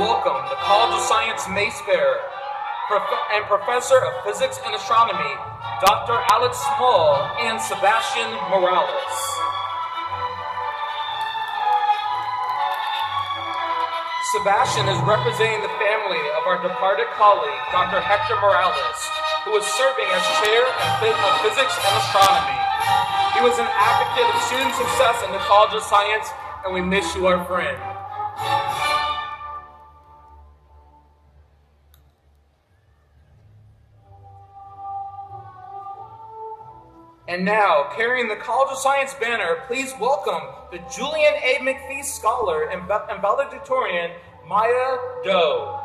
welcome the College of Science Mace Bearer and Professor of Physics and Astronomy, Dr. Alex Small and Sebastian Morales. Sebastian is representing the family of our departed colleague, Dr. Hector Morales, who is serving as Chair of Physics and Astronomy. He was an advocate of student success in the College of Science, and we miss you, our friend. And now, carrying the College of Science banner, please welcome the Julian A. McPhee Scholar and valedictorian, Maya Doe.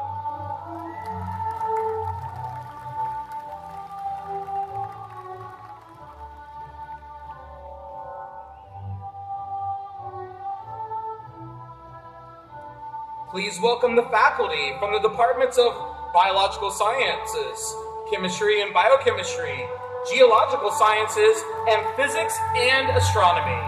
Please welcome the faculty from the departments of Biological Sciences, Chemistry and Biochemistry, Geological Sciences, and Physics and Astronomy.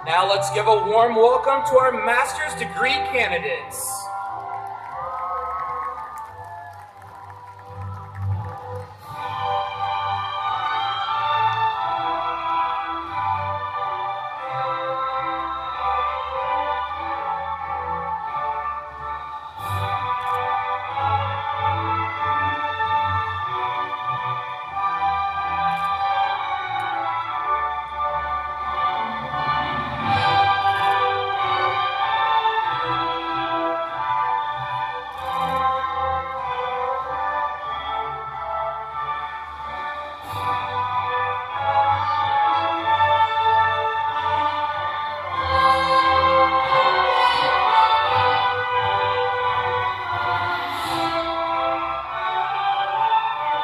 Now let's give a warm welcome to our master's degree candidates.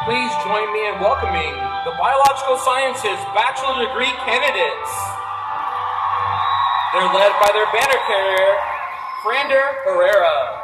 Please join me in welcoming the Biological Sciences Bachelor Degree candidates. They're led by their banner carrier, Frander Herrera.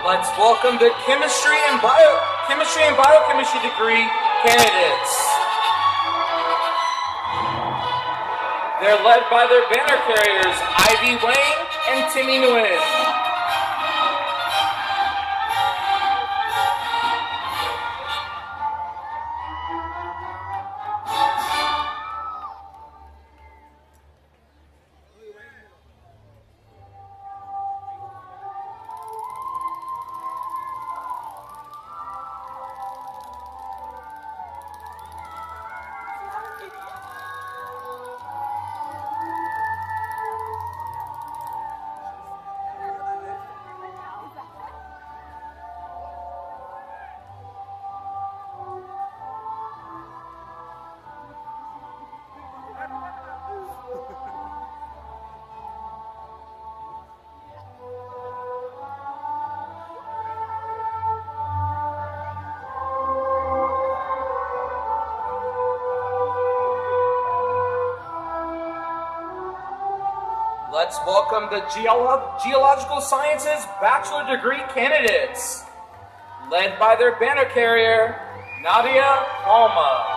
Let's welcome the chemistry and biochemistry degree candidates. They're led by their banner carriers, Ivy Wayne and Timmy Nguyen. Let's welcome the Geological Sciences Bachelor Degree candidates, led by their banner carrier, Nadia Palma.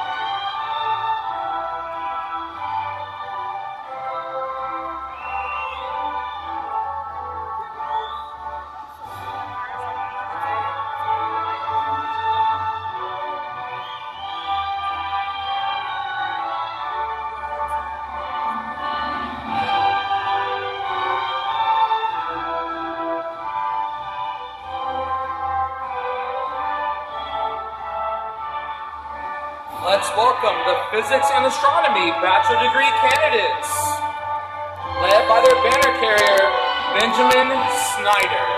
Let's welcome the Physics and Astronomy Bachelor Degree candidates, led by their banner carrier, Benjamin Snyder.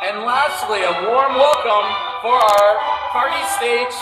And lastly, a warm welcome for our party stage.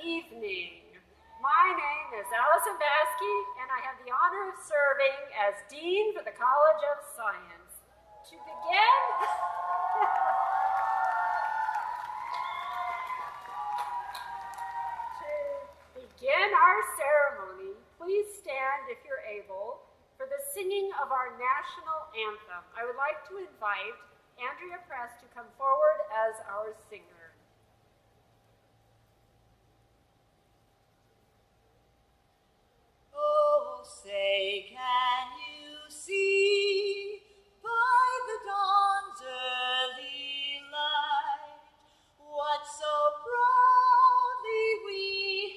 Evening. My name is Allison Baskey, and I have the honor of serving as Dean for the College of Science. To begin our ceremony, please stand if you're able for the singing of our national anthem. I would like to invite Andrea Press to come forward as our singer. Oh, say, can you see by the dawn's early light what so proudly we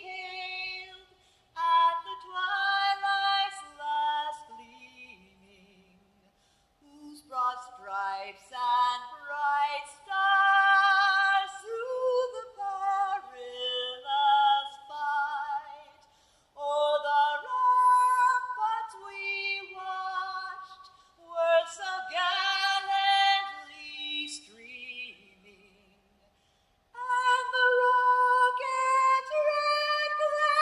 hailed at the twilight's last gleaming, whose broad stripes and bright stars through the perilous fight o'er the ramparts we watched were so gallantly streaming, and the rocket red glare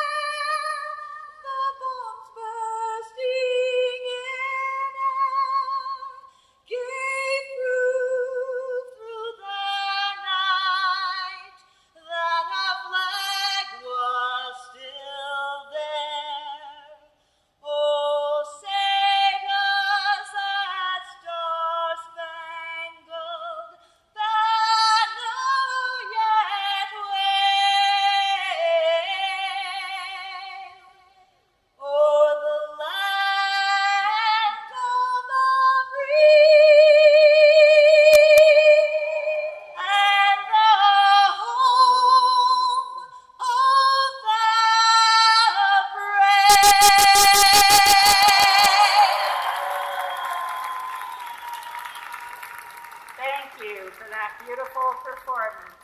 you for that beautiful performance.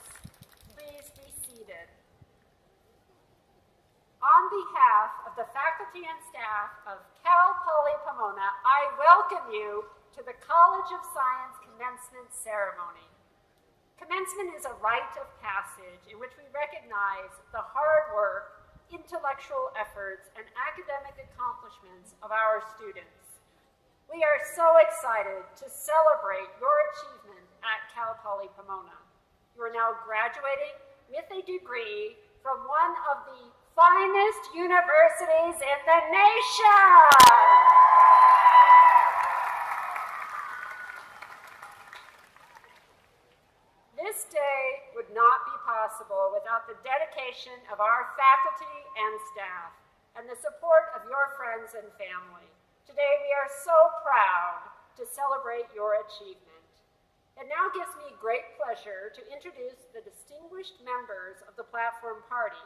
Please be seated. On behalf of the faculty and staff of Cal Poly Pomona, I welcome you to the College of Science Commencement Ceremony. Commencement is a rite of passage in which we recognize the hard work, intellectual efforts, and academic accomplishments of our students. We are so excited to celebrate your achievement at Cal Poly Pomona. You are now graduating with a degree from one of the finest universities in the nation. This day would not be possible without the dedication of our faculty and staff and the support of your friends and family. Today we are so proud to celebrate your achievement. It now gives me great pleasure to introduce the distinguished members of the platform party.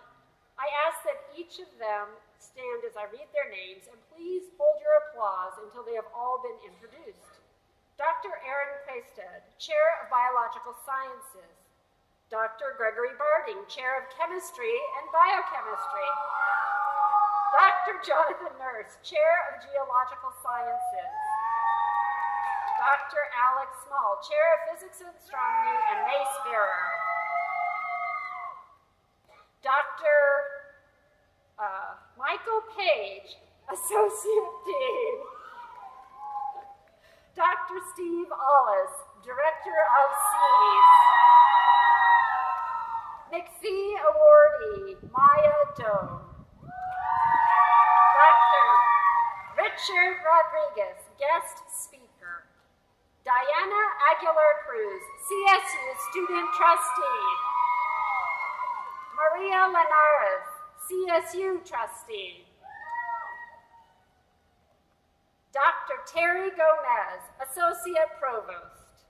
I ask that each of them stand as I read their names, and please hold your applause until they have all been introduced. Dr. Aaron Preisted, Chair of Biological Sciences. Dr. Gregory Barding, Chair of Chemistry and Biochemistry. Dr. Jonathan Nurse, Chair of Geological Sciences. Dr. Alex Small, Chair of Physics and Astronomy and Mace Bearer. Dr. Michael Page, Associate Dean. Dr. Steve Ollis, Director of SEAS. McPhee Awardee, Maya Doe. Dr. Richard Rodriguez, Guest Speaker. Diana Aguilar Cruz, CSU Student Trustee. Maria Linares, CSU Trustee. Dr. Terry Gomez, Associate Provost.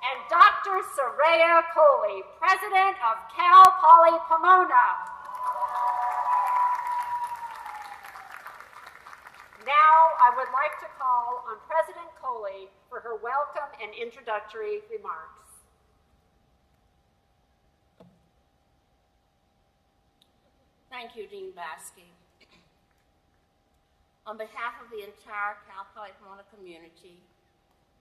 And Dr. Soraya Coley, President of Cal Poly Pomona. Now I would like to call on President Coley for her welcome and introductory remarks. Thank you, Dean Baskey. On behalf of the entire Cal Poly Pomona community,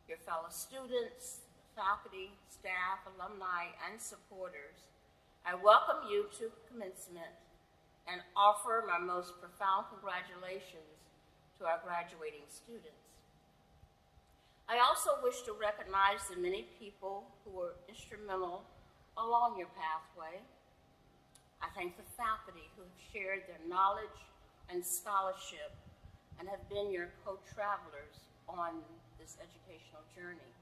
your fellow students, faculty, staff, alumni, and supporters, I welcome you to commencement and offer my most profound congratulations to our graduating students. I also wish to recognize the many people who were instrumental along your pathway. I thank the faculty who have shared their knowledge and scholarship and have been your co-travelers on this educational journey.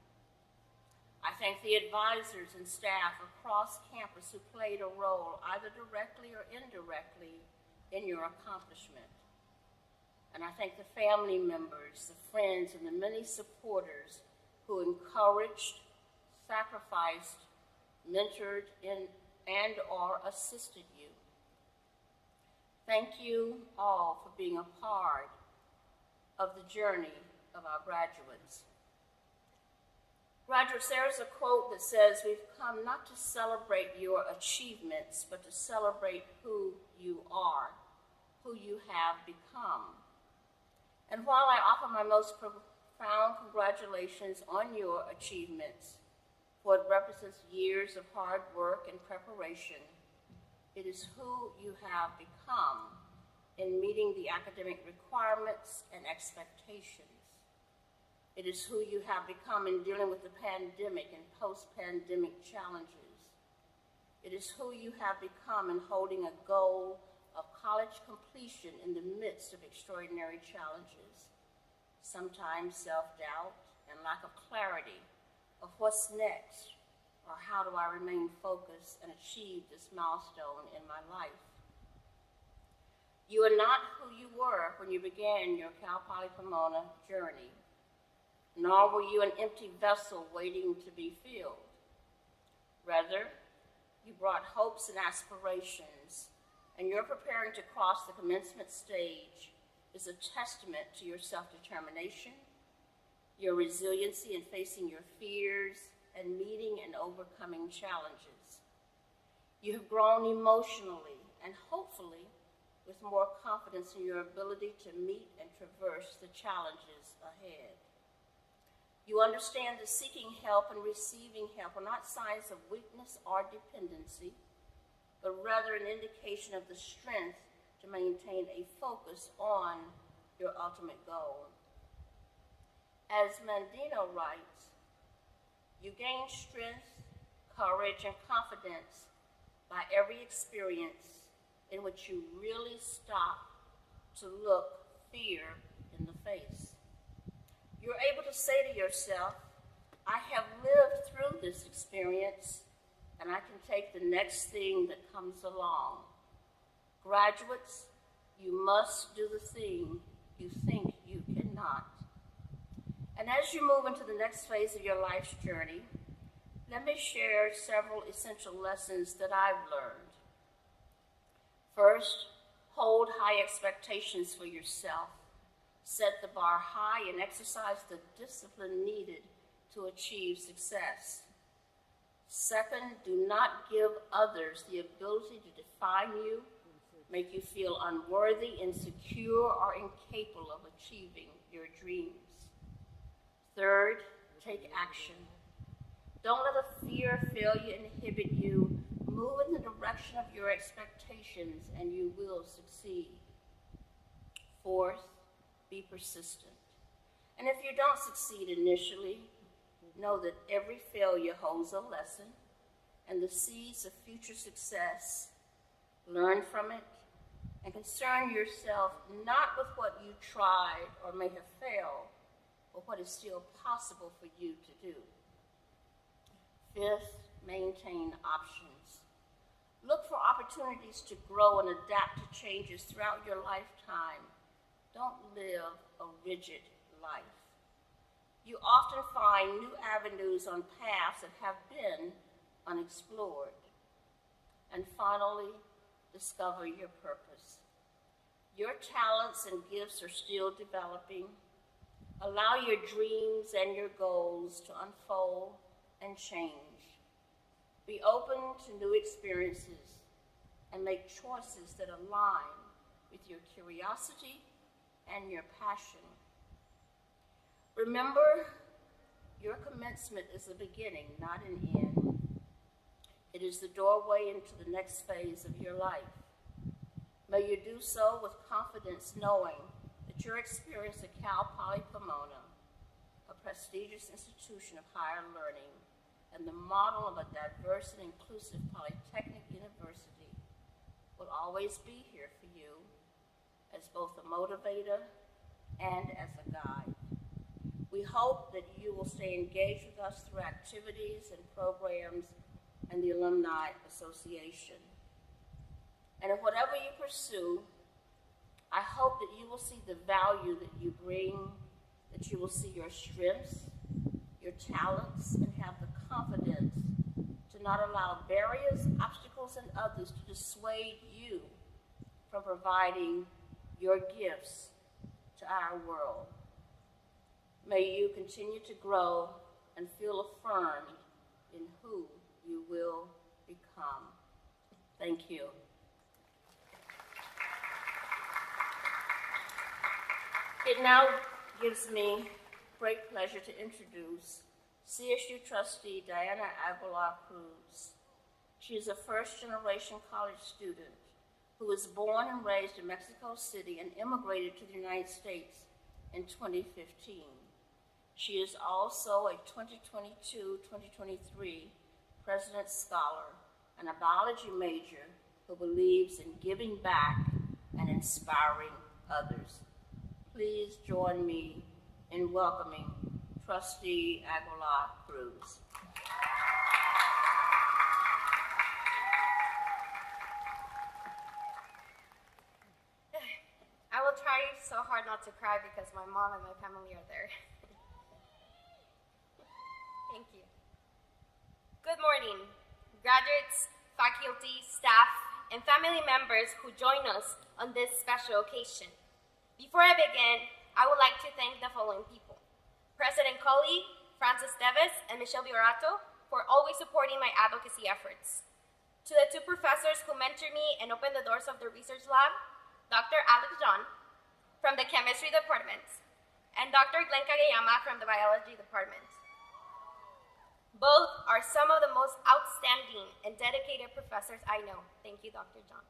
I thank the advisors and staff across campus who played a role, either directly or indirectly, in your accomplishment. And I thank the family members, the friends, and the many supporters who encouraged, sacrificed, mentored, and/or assisted you. Thank you all for being a part of the journey of our graduates. Graduates, there is a quote that says, "We've come not to celebrate your achievements, but to celebrate who you are, who you have become." And while I offer my most profound congratulations on your achievements, for it represents years of hard work and preparation, it is who you have become in meeting the academic requirements and expectations. It is who you have become in dealing with the pandemic and post-pandemic challenges. It is who you have become in holding a goal of college completion in the midst of extraordinary challenges, sometimes self-doubt and lack of clarity of what's next, or how do I remain focused and achieve this milestone in my life. You are not who you were when you began your Cal Poly Pomona journey, nor were you an empty vessel waiting to be filled. Rather, you brought hopes and aspirations, and your preparing to cross the commencement stage is a testament to your self-determination, your resiliency in facing your fears and meeting and overcoming challenges. You have grown emotionally and hopefully with more confidence in your ability to meet and traverse the challenges ahead. You understand that seeking help and receiving help are not signs of weakness or dependency, but rather an indication of the strength to maintain a focus on your ultimate goal. As Mandino writes, you gain strength, courage, and confidence by every experience in which you really stop to look fear in the face. You're able to say to yourself, I have lived through this experience, and I can take the next thing that comes along. Graduates, you must do the thing you think you cannot. And as you move into the next phase of your life's journey, let me share several essential lessons that I've learned. First, hold high expectations for yourself. Set the bar high and exercise the discipline needed to achieve success. Second, do not give others the ability to define you, make you feel unworthy, insecure, or incapable of achieving your dreams. Third, take action. Don't let a fear of failure inhibit you. Move in the direction of your expectations and you will succeed. Fourth, be persistent. And if you don't succeed initially, know that every failure holds a lesson and the seeds of future success. Learn from it and concern yourself not with what you tried or may have failed, but what is still possible for you to do. Fifth, maintain options. Look for opportunities to grow and adapt to changes throughout your lifetime. Don't live a rigid life. You often find new avenues on paths that have been unexplored. And finally, discover your purpose. Your talents and gifts are still developing. Allow your dreams and your goals to unfold and change. Be open to new experiences and make choices that align with your curiosity and your passion. Remember, your commencement is a beginning, not an end. It is the doorway into the next phase of your life. May you do so with confidence, knowing that your experience at Cal Poly Pomona, a prestigious institution of higher learning, and the model of a diverse and inclusive polytechnic university will always be here for you as both a motivator and as a guide. We hope that you will stay engaged with us through activities and programs and the Alumni Association. And in whatever you pursue, I hope that you will see the value that you bring, that you will see your strengths, your talents, and have the confidence to not allow barriers, obstacles, and others to dissuade you from providing your gifts to our world. May you continue to grow and feel affirmed in who you will become. Thank you. It now gives me great pleasure to introduce CSU trustee Diana Aguilar-Cruz. She is a first-generation college student who was born and raised in Mexico City and immigrated to the United States in 2015. She is also a 2022-2023 President's Scholar and a biology major who believes in giving back and inspiring others. Please join me in welcoming Trustee Aguilar-Cruz. I will try so hard not to cry because my mom and my family are there. Thank you. Good morning, graduates, faculty, staff, and family members who join us on this special occasion. Before I begin, I would like to thank the following people: President Colley Francis Deves and Michelle Viorato, for always supporting my advocacy efforts. To the two professors who mentored me and opened the doors of the research lab, Dr. Alex John from the chemistry department and Dr. Glenn Kageyama from the biology department. Both are some of the most outstanding and dedicated professors I know. Thank you, Dr. John.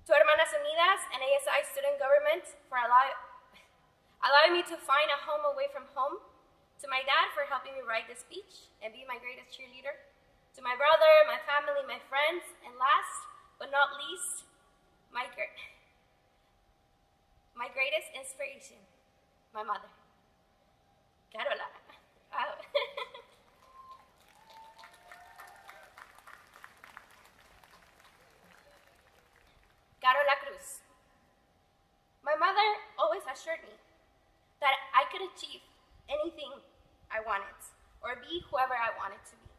To Hermanas Unidas and ASI Student Government for allowing me to find a home away from home. To my dad for helping me write this speech and be my greatest cheerleader. To my brother, my family, my friends, and last but not least, my greatest inspiration, my mother, Carola. Oh. Carola Cruz. My mother always assured me that I could achieve anything I wanted or be whoever I wanted to be.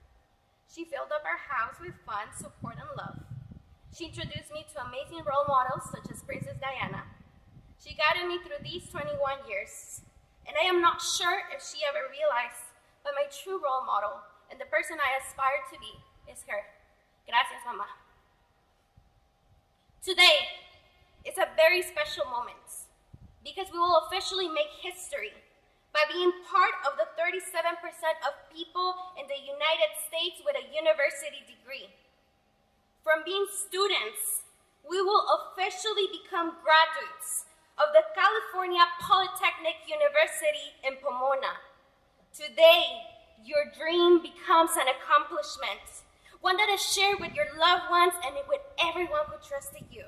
She filled up our house with fun, support, and love. She introduced me to amazing role models such as Princess Diana. She guided me through these 21 years, and I am not sure if she ever realized, but my true role model and the person I aspire to be is her. Gracias, Mama. Today is a very special moment because we will officially make history by being part of the 37% of people in the United States with a university degree. From being students, we will officially become graduates of the California Polytechnic University in Pomona. Today, your dream becomes an accomplishment, one that is shared with your loved ones and with everyone who trusted you.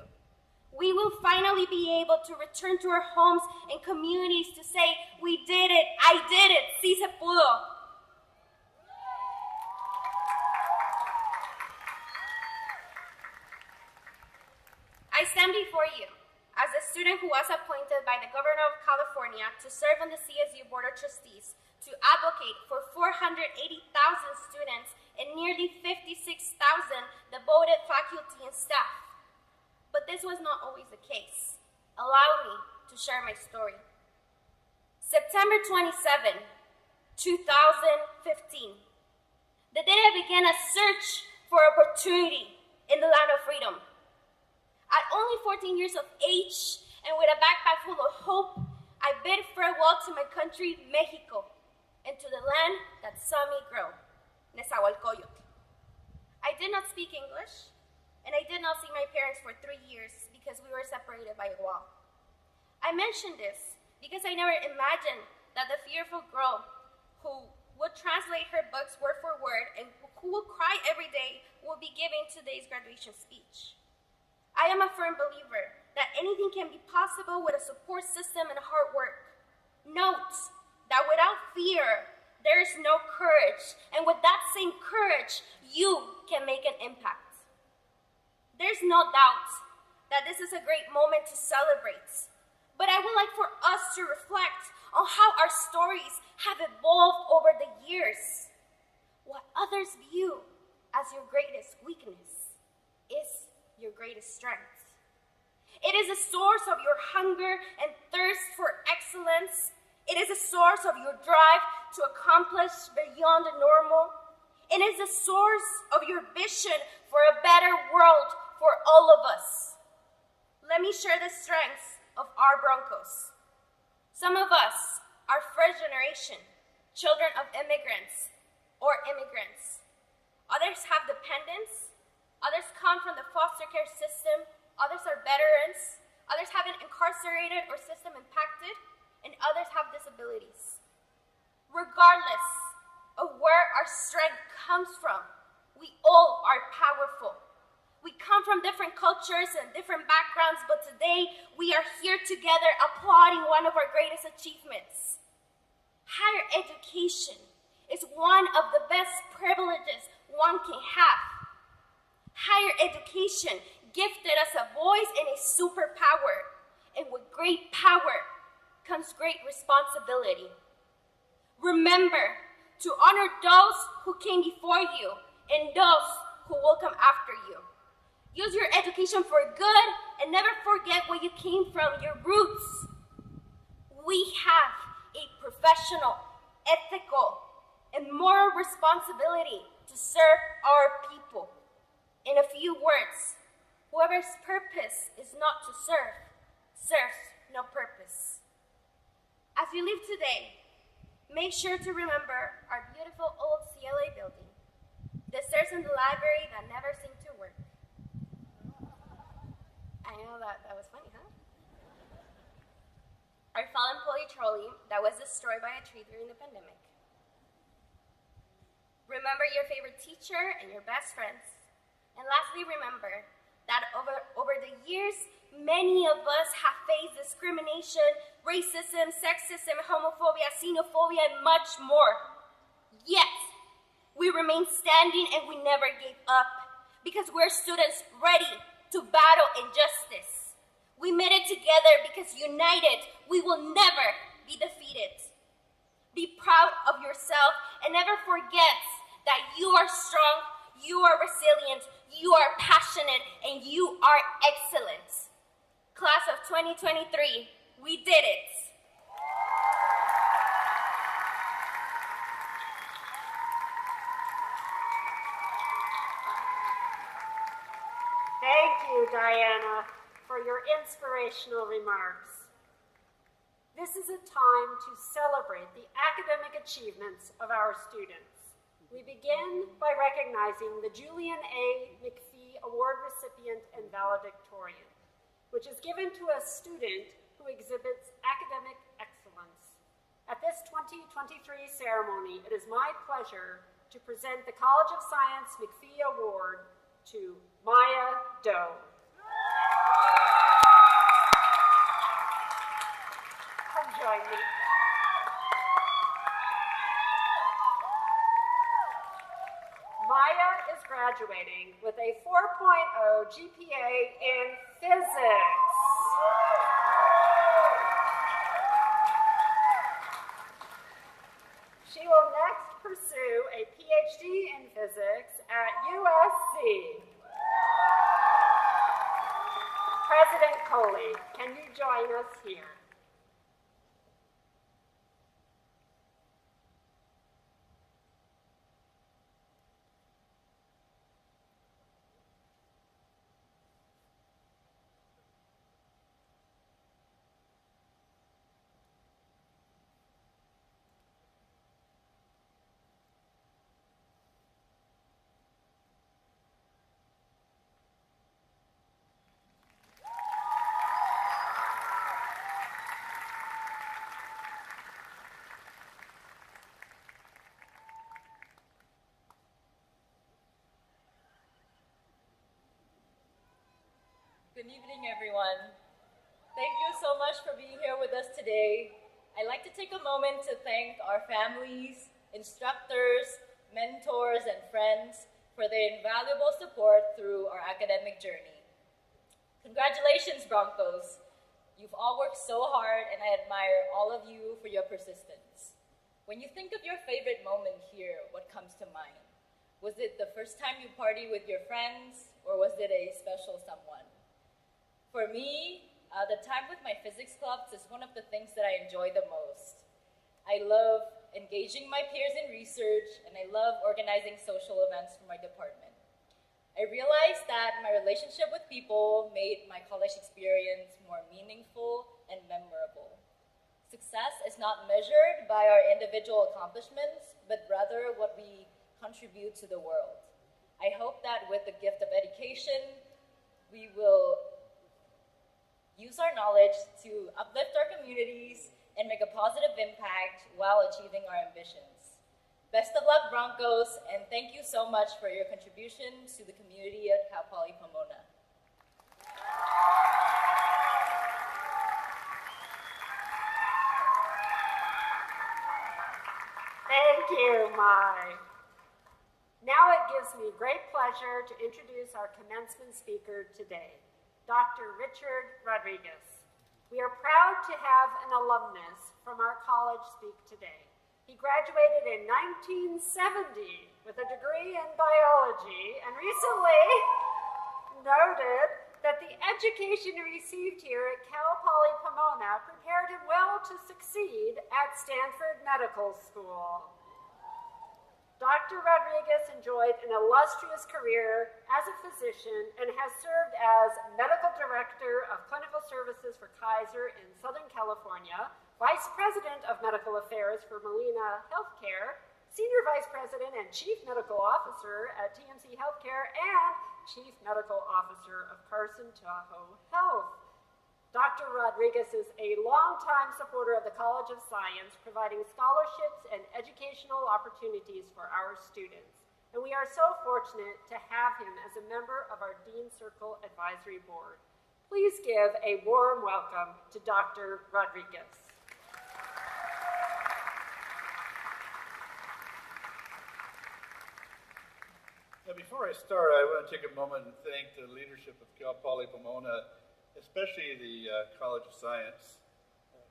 We will finally be able to return to our homes and communities to say, we did it, I did it, sí se pudo. I stand before you as a student who was appointed by the Governor of California to serve on the CSU Board of Trustees to advocate for 480,000 students and nearly 56,000 devoted faculty and staff. But this was not always the case. Allow me to share my story. September 27, 2015, the day I began a search for opportunity in the land of freedom. At only 14 years of age and with a backpack full of hope, I bid farewell to my country, Mexico, and to the land that saw me grow, Nezahualcóyotl. I did not speak English, and I did not see my parents for 3 years because we were separated by a wall. I mention this because I never imagined that the fearful girl who would translate her books word for word and who would cry every day will be giving today's graduation speech. I am a firm believer that anything can be possible with a support system and hard work. Note that without fear, there is no courage, and with that same courage, you can make an impact. There's no doubt that this is a great moment to celebrate, but I would like for us to reflect on how our stories have evolved over the years. What others view as your greatest weakness is your greatest strength. It is a source of your hunger and thirst for excellence. It is a source of your drive to accomplish beyond the normal. It is a source of your vision for a better world for all of us. Let me share the strengths of our Broncos. Some of us are first generation, children of immigrants or immigrants. Others have dependents. Others come from the foster care system. Others are veterans. Others have been incarcerated or system impacted. And others have disabilities. Regardless of where our strength comes from, we all are powerful. We come from different cultures and different backgrounds, but today we are here together applauding one of our greatest achievements. Higher education is one of the best privileges one can have. Higher education gifted us a voice and a superpower, and with great power comes great responsibility. Remember to honor those who came before you and those who will come after you. Use your education for good and never forget where you came from, your roots. We have a professional, ethical, and moral responsibility to serve our people. In a few words, whoever's purpose is not to serve, serves no purpose. As you leave today, make sure to remember our beautiful old CLA building, the stairs in the library that never seem to work. I know that was funny, huh? Our fallen employee trolley that was destroyed by a tree during the pandemic. Remember your favorite teacher and your best friends. And lastly, remember that over the years, many of us have faced discrimination, racism, sexism, homophobia, xenophobia, and much more. Yet, we remain standing and we never gave up because we're students ready to battle injustice. We made it together because united, we will never be defeated. Be proud of yourself and never forget that you are strong, you are resilient, you are passionate, and you are excellent. Class of 2023, we did it. Thank you, Diana, for your inspirational remarks. This is a time to celebrate the academic achievements of our students. We begin by recognizing the Julian A. McPhee Award recipient and valedictorian, which is given to a student who exhibits academic excellence. At this 2023 ceremony, it is my pleasure to present the College of Science McPhee Award to Maya Doe. Come join me. Maya is graduating with a 4.0 GPA in physics. She will next pursue a PhD in physics at USC. President Coley, can you join us here? Good evening, everyone. Thank you so much for being here with us today. I'd like to take a moment to thank our families, instructors, mentors, and friends for their invaluable support through our academic journey. Congratulations, Broncos. You've all worked so hard, and I admire all of you for your persistence. When you think of your favorite moment here, what comes to mind? Was it the first time you partied with your friends, or was it a special someone? For me, the time with my physics clubs is one of the things that I enjoy the most. I love engaging my peers in research, and I love organizing social events for my department. I realized that my relationship with people made my college experience more meaningful and memorable. Success is not measured by our individual accomplishments, but rather what we contribute to the world. I hope that with the gift of education, we will use our knowledge to uplift our communities and make a positive impact while achieving our ambitions. Best of luck, Broncos, and thank you so much for your contributions to the community at Cal Poly Pomona. Thank you, Mai. Now it gives me great pleasure to introduce our commencement speaker today, Dr. Richard Rodriguez. We are proud to have an alumnus from our college speak today. He graduated in 1970 with a degree in biology and recently noted that the education he received here at Cal Poly Pomona prepared him well to succeed at Stanford Medical School. Dr. Rodriguez enjoyed an illustrious career as a physician and has served as Medical Director of Clinical Services for Kaiser in Southern California, Vice President of Medical Affairs for Molina Healthcare, Senior Vice President and Chief Medical Officer at TMC Healthcare, and Chief Medical Officer of Carson Tahoe Health. Dr. Rodriguez is a longtime supporter of the College of Science, providing scholarships and educational opportunities for our students. And we are so fortunate to have him as a member of our Dean Circle Advisory Board. Please give a warm welcome to Dr. Rodriguez. Now, before I start, I want to take a moment and thank the leadership of Cal Poly Pomona, especially the College of Science,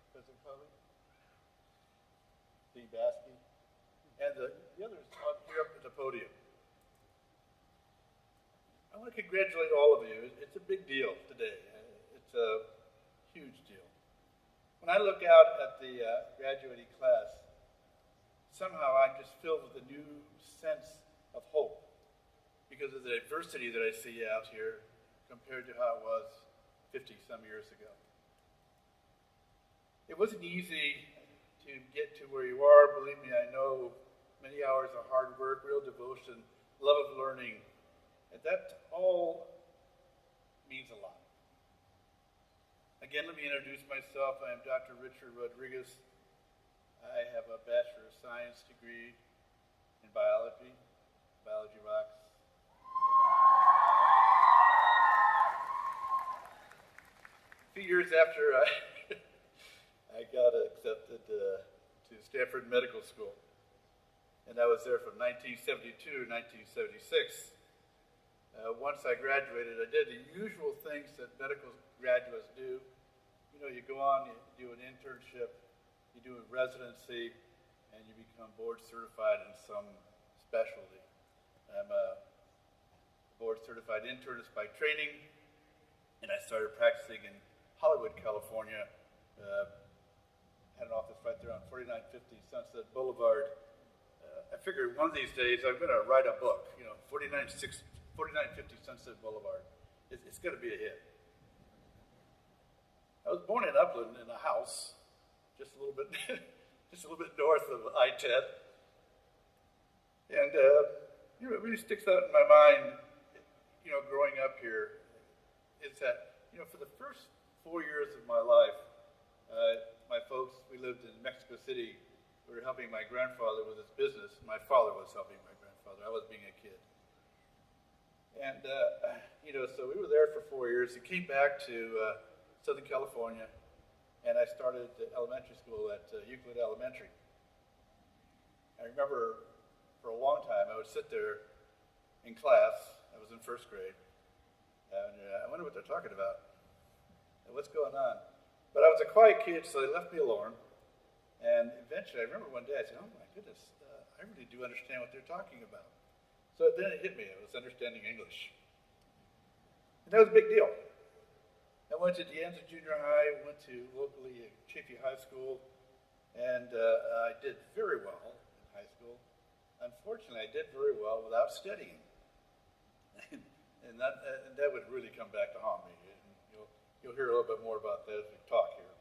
President Poly, Dean Baskey, and the others up here up at the podium. I want to congratulate all of you. It's a big deal today. It's a huge deal. When I look out at the graduating class, somehow I'm just filled with a new sense of hope because of the diversity that I see out here compared to how it was 50-some years ago. It wasn't easy to get to where you are. Believe me, I know many hours of hard work, real devotion, love of learning, and that all means a lot. Again, let me introduce myself. I am Dr. Richard Rodriguez. I have a Bachelor of Science degree in biology. Biology rocks. A few years after I got accepted to Stanford Medical School, and I was there from 1972 to 1976. Once I graduated, I did the usual things that medical graduates do. You know, you go on, you do an internship, you do a residency, and you become board certified in some specialty. I'm a board certified internist by training, and I started practicing in Hollywood, California. Had an office right there on 4950 Sunset Boulevard. I figured one of these days I'm going to write a book, 4950 Sunset Boulevard. It's going to be a hit. I was born in Upland in a house, just a little bit north of I-10. And it really sticks out in my mind, growing up here, is that, for the first 4 years of my life, my folks, we lived in Mexico City. We were helping my grandfather with his business. My father was helping my grandfather. I was being a kid. And, so we were there for 4 years. He came back to Southern California, and I started elementary school at Euclid Elementary. I remember for a long time I would sit there in class. I was in first grade, and I wonder what they're talking about. What's going on? But I was a quiet kid, so they left me alone. And eventually, I remember one day I said, oh my goodness, I really do understand what they're talking about. So then it hit me. I was understanding English. And that was a big deal. I went to De Anza Junior High, went to locally Chaffee High School, and I did very well in high school. Unfortunately, I did very well without studying. and that would really come back to haunt me. You'll hear a little bit more about that as we talk here.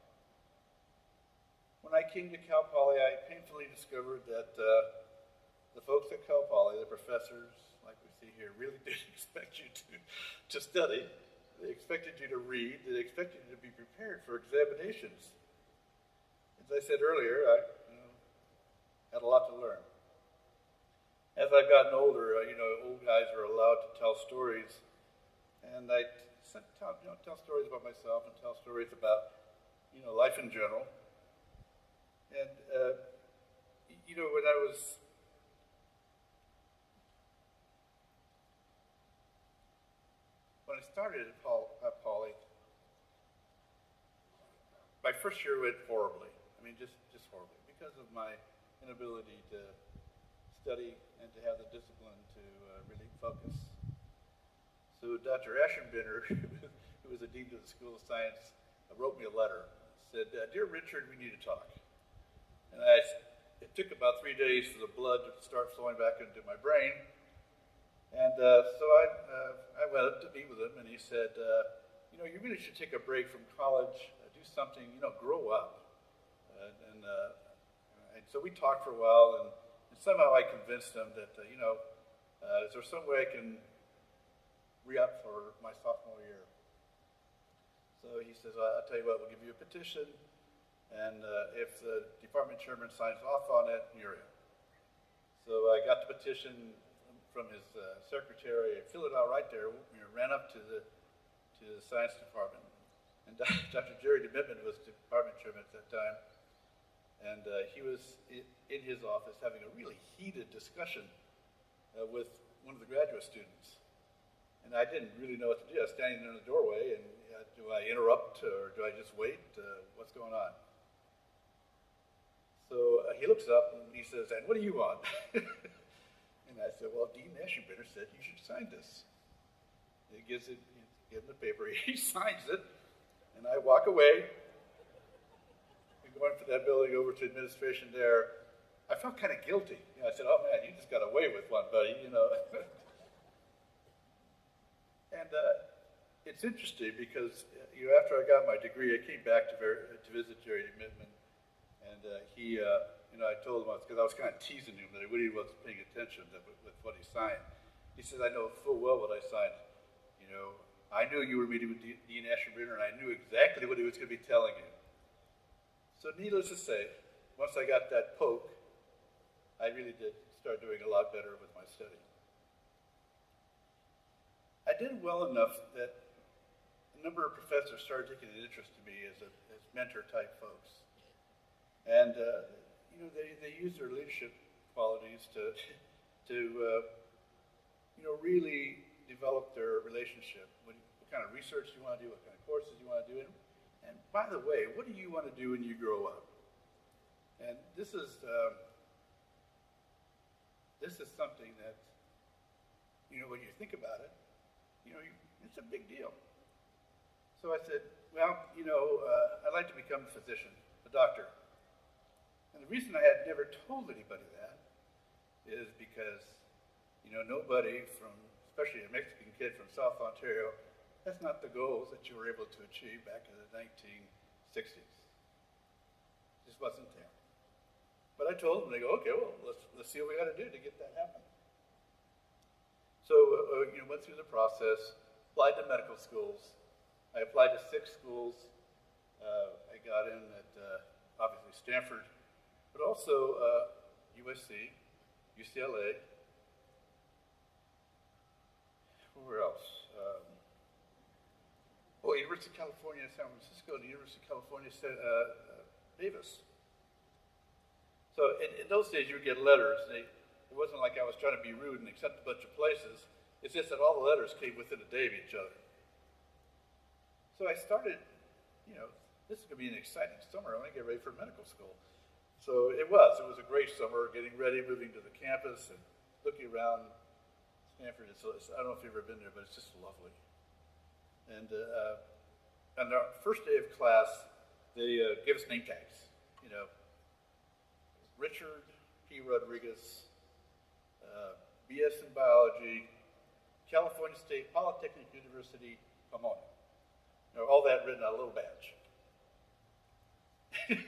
When I came to Cal Poly, I painfully discovered that the folks at Cal Poly, the professors, like we see here, really did expect you to study. They expected you to read. They expected you to be prepared for examinations. As I said earlier, I had a lot to learn. As I've gotten older, old guys are allowed to tell stories, and I tell stories about myself and tell stories about, life in general. And, when I started at Poly, my first year went horribly. I mean, just horribly, because of my inability to study and to have the discipline to really focus. So Dr. Aschenbrenner, who was the dean of the School of Science, wrote me a letter. Said, "Dear Richard, we need to talk." And it took about 3 days for the blood to start flowing back into my brain. And so I went up to meet with him, and he said, you really should take a break from college, do something, grow up. And so we talked for a while, and somehow I convinced him that, is there some way I can re-up for my sophomore year? So he says, I'll tell you what, we'll give you a petition, and if the department chairman signs off on it, you're in. So I got the petition from his secretary, I filled it out right there, ran up to the science department, and Dr. Jerry DeMittman was the department chairman at that time, and he was in his office having a really heated discussion with one of the graduate students. And I didn't really know what to do. I was standing in the doorway, and do I interrupt or do I just wait? What's going on? So he looks up and he says, "And what do you want?" And I said, "Well, Dean Eschenbrenner said you should sign this." He gives him the paper, he signs it, and I walk away. I'm going from that building over to administration there. I felt kind of guilty. I said, "Oh man, you just got away with one, buddy," And it's interesting because after I got my degree, I came back to visit Jerry DeMittman, and he, I told him, because I was kind of teasing him that I really wasn't paying attention with what he signed. He says, "I know full well what I signed. I knew you were meeting with Dean Eschenbrenner, and I knew exactly what he was going to be telling you." So needless to say, once I got that poke, I really did start doing a lot better with my study. I did well enough that a number of professors started taking an interest in me as mentor-type folks. And, they use their leadership qualities to really develop their relationship. What kind of research you want to do, what kind of courses you want to do. And by the way, what do you want to do when you grow up? And this is something that, when you think about it, it's a big deal. So I said, well, I'd like to become a physician, a doctor. And the reason I had never told anybody that is because, nobody especially a Mexican kid from South Ontario, that's not the goals that you were able to achieve back in the 1960s. It just wasn't there. But I told them, they go, "Okay, well, let's see what we got to do to get that happen." So, went through the process, applied to medical schools. I applied to 6 schools. I got in at, obviously, Stanford, but also USC, UCLA. Where else? University of California, San Francisco, and the University of California, Davis. So in those days, you would get letters. It wasn't like I was trying to be rude and accept a bunch of places. It's just that all the letters came within a day of each other. So I started, this is going to be an exciting summer. I want to get ready for medical school. So it was a great summer, getting ready, moving to the campus, and looking around Stanford. I don't know if you've ever been there, but it's just lovely. And on our first day of class, they gave us name tags. Richard P. Rodriguez, BS in biology, California State Polytechnic University, Pomona. All that written on a little badge. And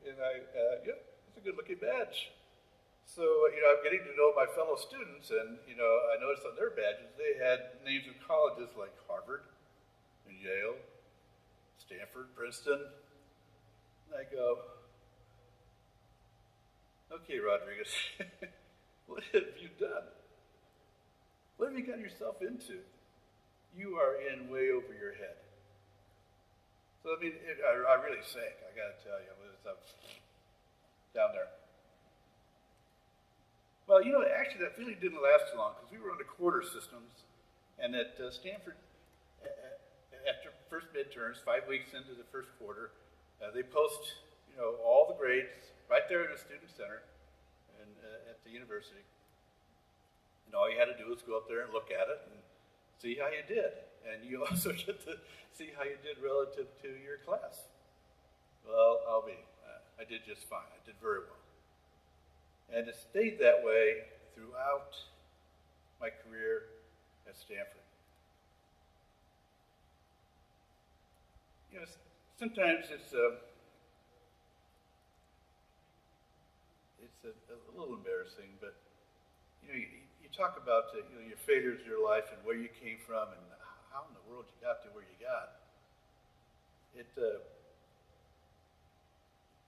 it's a good-looking badge. So, I'm getting to know my fellow students, and, I noticed on their badges, they had names of colleges like Harvard, and Yale, Stanford, Princeton. And I go, "Okay, Rodriguez, what have you done? What have you got yourself into? You are in way over your head." So, I really sank, I got to tell you. I was down there. Well, actually, that feeling didn't last long because we were on the quarter systems, and at Stanford, after first midterms, 5 weeks into the first quarter, they post, all the grades right there in the student center and at the university. And all you had to do was go up there and look at it and see how you did. And you also get to see how you did relative to your class. Well, I did just fine. I did very well. And it stayed that way throughout my career at Stanford. You know, sometimes it's a little embarrassing, but you know, you talk about your failures in your life and where you came from and how in the world you got to where you got.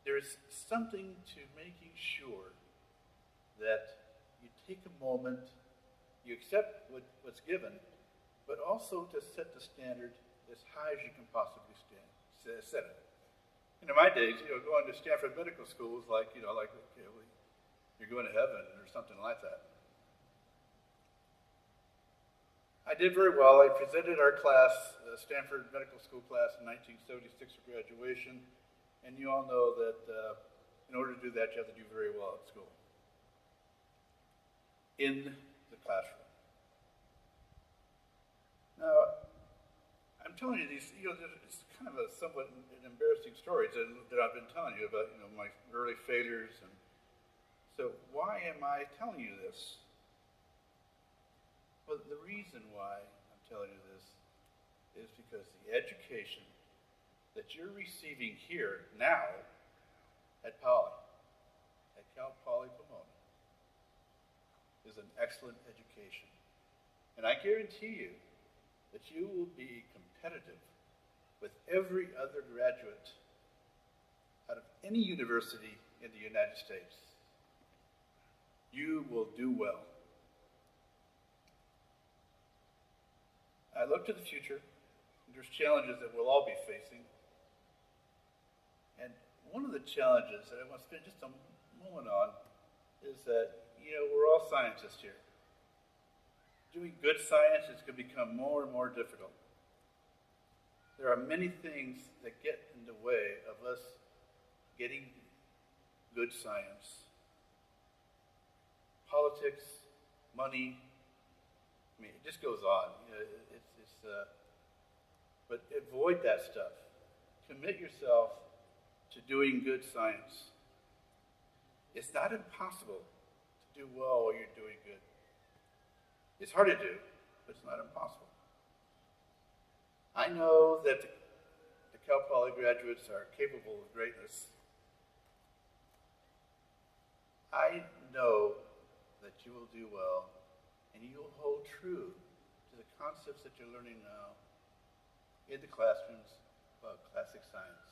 There's something to making sure that you take a moment, you accept what's given, but also to set the standard as high as you can possibly set it. In my days, going to Stanford Medical School was like, okay, well, you're going to heaven or something like that. I did very well. I presented our class, Stanford Medical School class in 1976 for graduation, and you all know that in order to do that, you have to do very well at school. In the classroom. Now, I'm telling you these, it's kind of a somewhat an embarrassing stories that I've been telling you about, my early failures. And so why am I telling you this? Well, the reason why I'm telling you this is because the education that you're receiving here now at Cal Poly Pomona, is an excellent education. And I guarantee you that you will be competitive with every other graduate out of any university in the United States. You will do well. I look to the future, and there's challenges that we'll all be facing. And one of the challenges that I want to spend just a moment on is that, we're all scientists here. Doing good science is going to become more and more difficult. There are many things that get in the way of us getting good science. Politics, money, it just goes on. But avoid that stuff. Commit yourself to doing good science. It's not impossible to do well while you're doing good. It's hard to do, but it's not impossible. I know that the Cal Poly graduates are capable of greatness. I know that you will do well, and you will hold true to the concepts that you're learning now in the classrooms about classic science.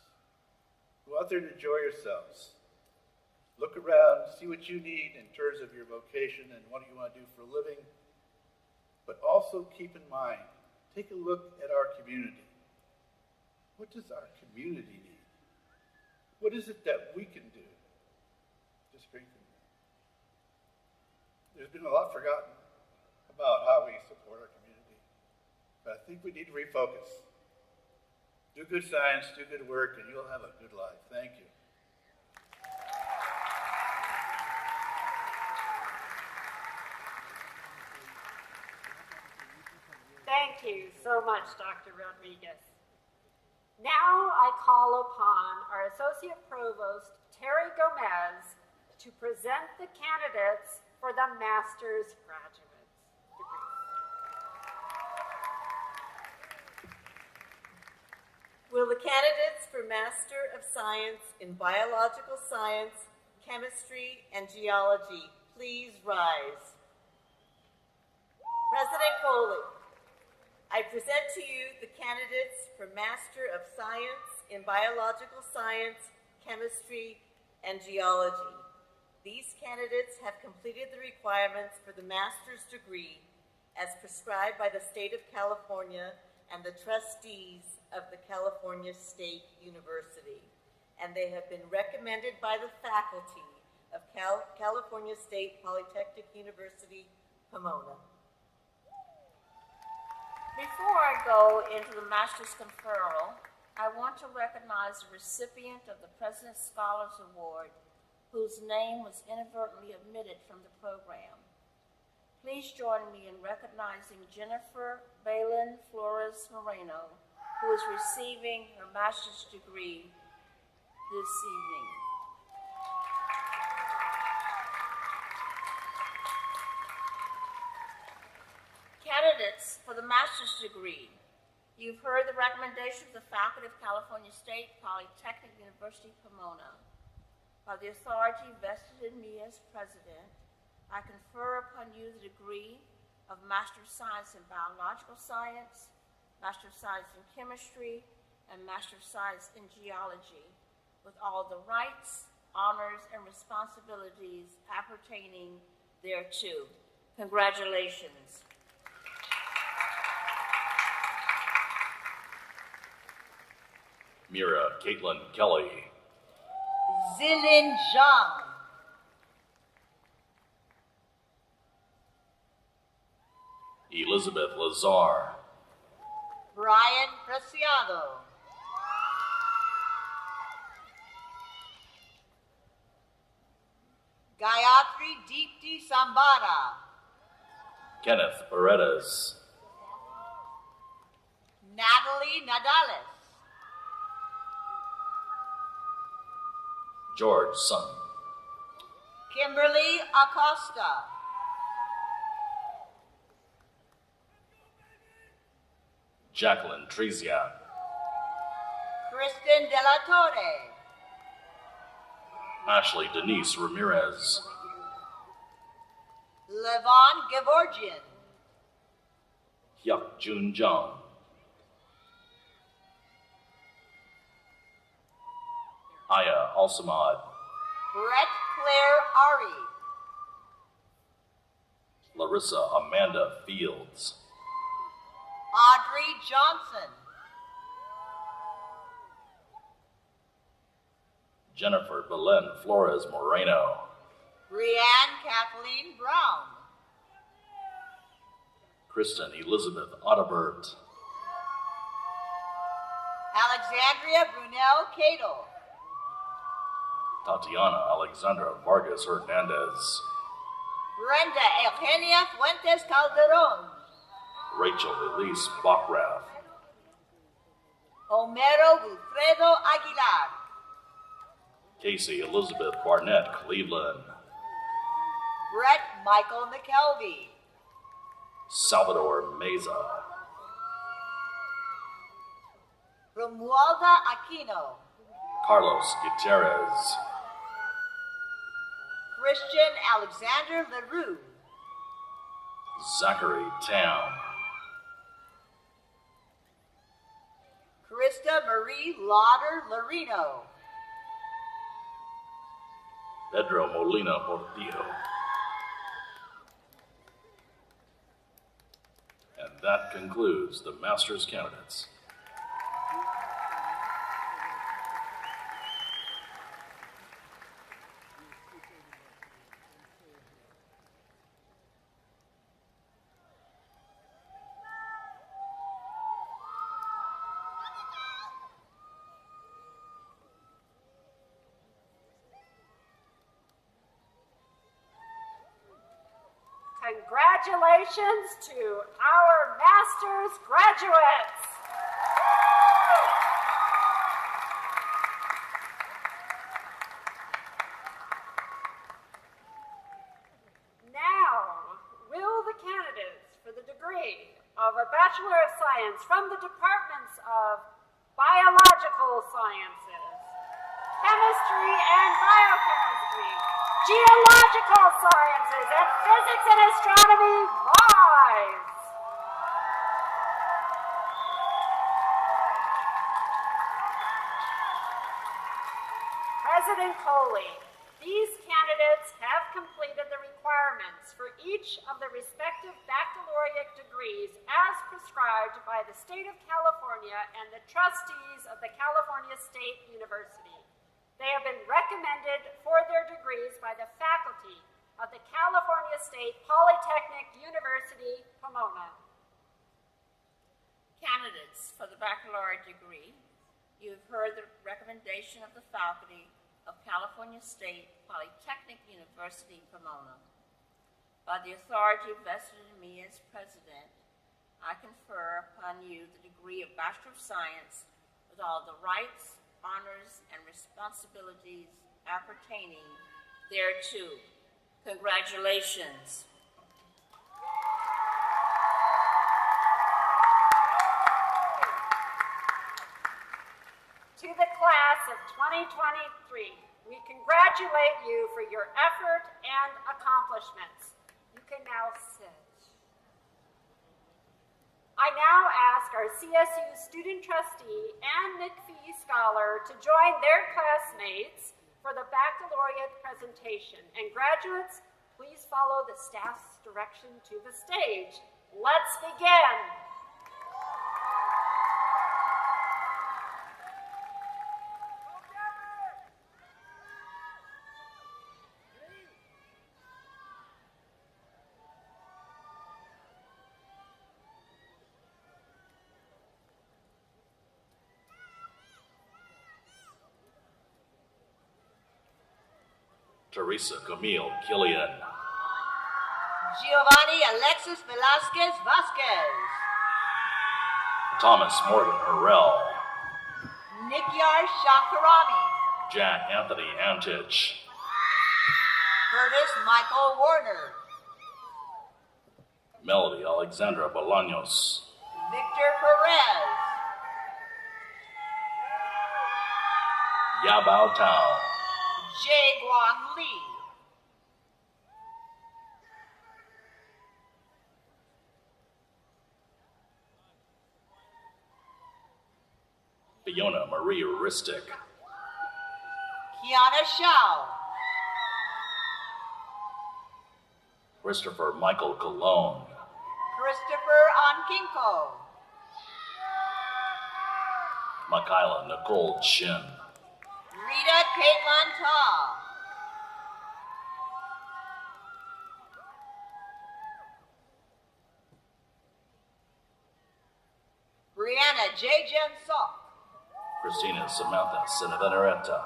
Go out there and enjoy yourselves. Look around, see what you need in terms of your vocation and what you want to do for a living. But also keep in mind, take a look at our community. What does our community need? What is it that we can do to strengthen them? There's been a lot forgotten about how we support our community. But I think we need to refocus. Do good science, do good work, and you'll have a good life. Thank you. Thank you so much, Dr. Rodriguez. Now I call upon our Associate Provost, Terry Gomez, to present the candidates for the Master's Graduates degree. Will the candidates for Master of Science in Biological Science, Chemistry, and Geology please rise? President Coley, I present to you the candidates for Master of Science in Biological Science, Chemistry, and Geology. These candidates have completed the requirements for the master's degree as prescribed by the state of California and the trustees of the California State University, and they have been recommended by the faculty of California State Polytechnic University, Pomona. Before I go into the master's conferral, I want to recognize the recipient of the President's Scholars Award, whose name was inadvertently omitted from the program. Please join me in recognizing Jennifer Balin Flores Moreno, who is receiving her master's degree this evening. Candidates for the master's degree, you've heard the recommendation of the faculty of California State Polytechnic University, Pomona. By the authority vested in me as president, I confer upon you the degree of Master of Science in Biological Science, Master of Science in Chemistry, and Master of Science in Geology, with all the rights, honors, and responsibilities appertaining thereto. Congratulations. Mira Caitlin Kelly. Zilin Zhang. Elizabeth Lazar. Brian Preciado. Gayatri Deepti Sambara. Kenneth Paredes. Natalie Nadales. George Sun. Kimberly Acosta. Jacqueline Trezian. Kristen De La Torre. Ashley Denise Ramirez. Levon Gevorgian. Hyuk Jun Jung. Aya Alsamad. Brett Claire Ari. Larissa Amanda Fields. Audrey Johnson. Jennifer Belen Flores Moreno. Brianne Kathleen Brown. Kristen Elizabeth Audibert. Alexandria Brunel Cato. Tatiana Alexandra Vargas Hernandez. Brenda Eugenia Fuentes Calderon. Rachel Elise Bockrath. Homero Wilfredo Aguilar. Casey Elizabeth Barnett Cleveland. Brett Michael McKelvey. Salvador Meza. Romualda Aquino. Carlos Gutierrez. Christian Alexander LaRue. Zachary Tam. Krista Marie Lauder Larino. Pedro Molina Portillo. And that concludes the master's candidates. Congratulations to our master's graduates. Now, will the candidates for the degree of a Bachelor of Science from the departments of Biological Sciences, Chemistry and Biochemistry, Geological Sciences, and Physics and Astronomy rise? President Coley, these candidates have completed the requirements for each of the respective baccalaureate degrees as prescribed by the state of California and the trustees of the California State University. They have been recommended for their degrees by the faculty of the California State Polytechnic University, Pomona. Candidates for the baccalaureate degree, you have heard the recommendation of the faculty of California State Polytechnic University, Pomona. By the authority vested in me as president, I confer upon you the degree of Bachelor of Science with all the rights, honors, and responsibilities appertaining thereto. Congratulations. To the class of 2023, we congratulate you for your effort and accomplishments. You can now sit. I now ask our CSU student trustee and McPhee scholar to join their classmates for the baccalaureate presentation. And graduates, please follow the staff's direction to the stage. Let's begin. Teresa Camille Killian. Giovanni Alexis Velasquez Vasquez. Thomas Morgan Harrell. Nikyar Shakarami. Jack Anthony Antich. Curtis Michael Warner. Melody Alexandra Bolaños. Victor Perez. Yabao Tao. Jae Guang Lee. Fiona Marie Ristic. Kiana Shao. Christopher Michael Colon. Christopher Ankinko. Michaela Nicole Chin. Rita Caitlin Ta. Brianna J. Jen Sok. Christina Samantha Sinavenaretta.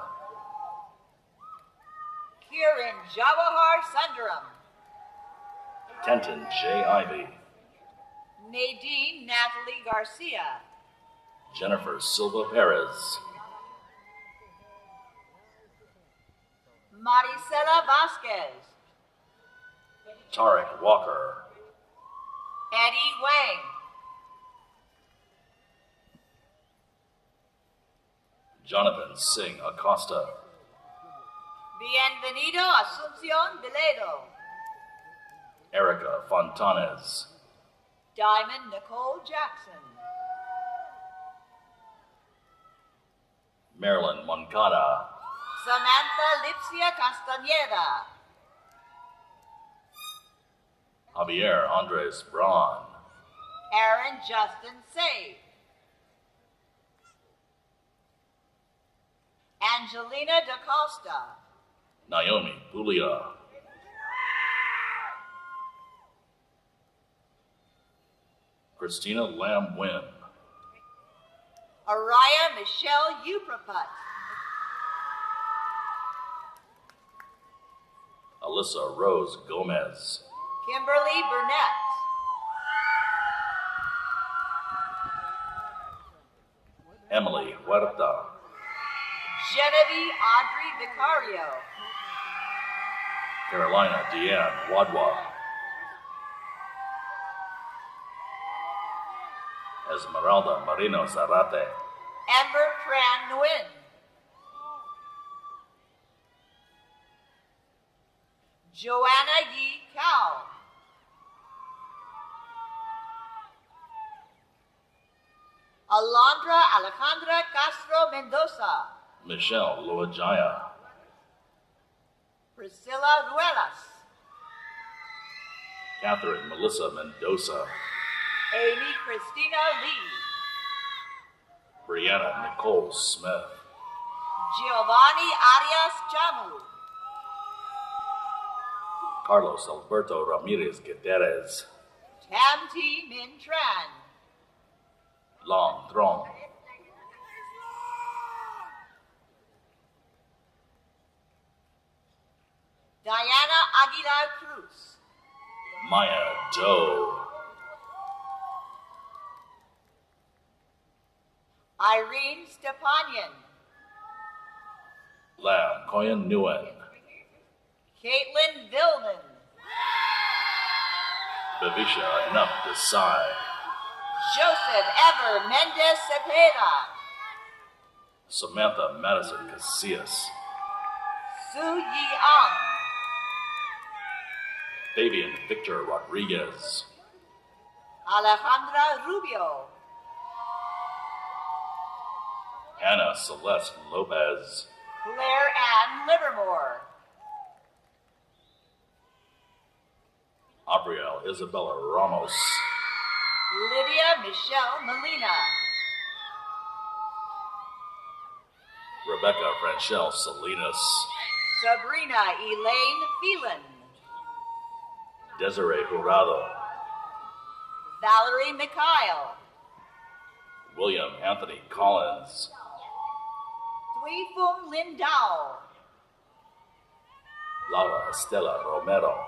Kiran Jawahar Sundaram. Kenton J. Ivy. Nadine Natalie Garcia. Jennifer Silva Perez. Maricela Vasquez. Tarek Walker. Eddie Wang. Jonathan Singh Acosta. Bienvenido Asuncion Biledo. Erica Fontanes. Diamond Nicole Jackson. Marilyn Moncada. Samantha Lipsia Castañeda. Javier Andres Braun. Aaron Justin Save. Angelina DaCosta. Naomi Pulia. Christina Lam Wynn. Araya Michelle Upraput. Alyssa Rose Gomez. Kimberly Burnett. Emily Huerta. Genevieve Audrey Vicario. Carolina Deanne Wadwa. Esmeralda Marino Zarate. Amber Tran Nguyen. Joanna Yi Cao. Alondra Alejandra Castro Mendoza. Michelle Luajaya. Priscilla Ruelas. Catherine Melissa Mendoza. Amy Christina Lee. Brianna Nicole Smith. Giovanni Arias Chamu. Carlos Alberto Ramirez Gutierrez. Tam T. Min Tran. Long Trong. Diana Aguilar Cruz. Maya Doe. Irene Stepanyan, Lam Koyan Nguyen. Caitlin Villman, Bavisha Nup Desai. Joseph Ever Mendez Cepeda, Samantha Madison Casillas. Su Yi Ang, Fabian Victor Rodriguez. Alejandra Rubio, Hannah Celeste Lopez. Claire Ann Livermore, Abriel Isabella Ramos. Lydia Michelle Molina, Rebecca Franchelle Salinas. Sabrina Elaine Phelan, Desiree Jurado. Valerie Mikhail, William Anthony Collins. Thuy Phung Linh Dao, Laura Estela Romero.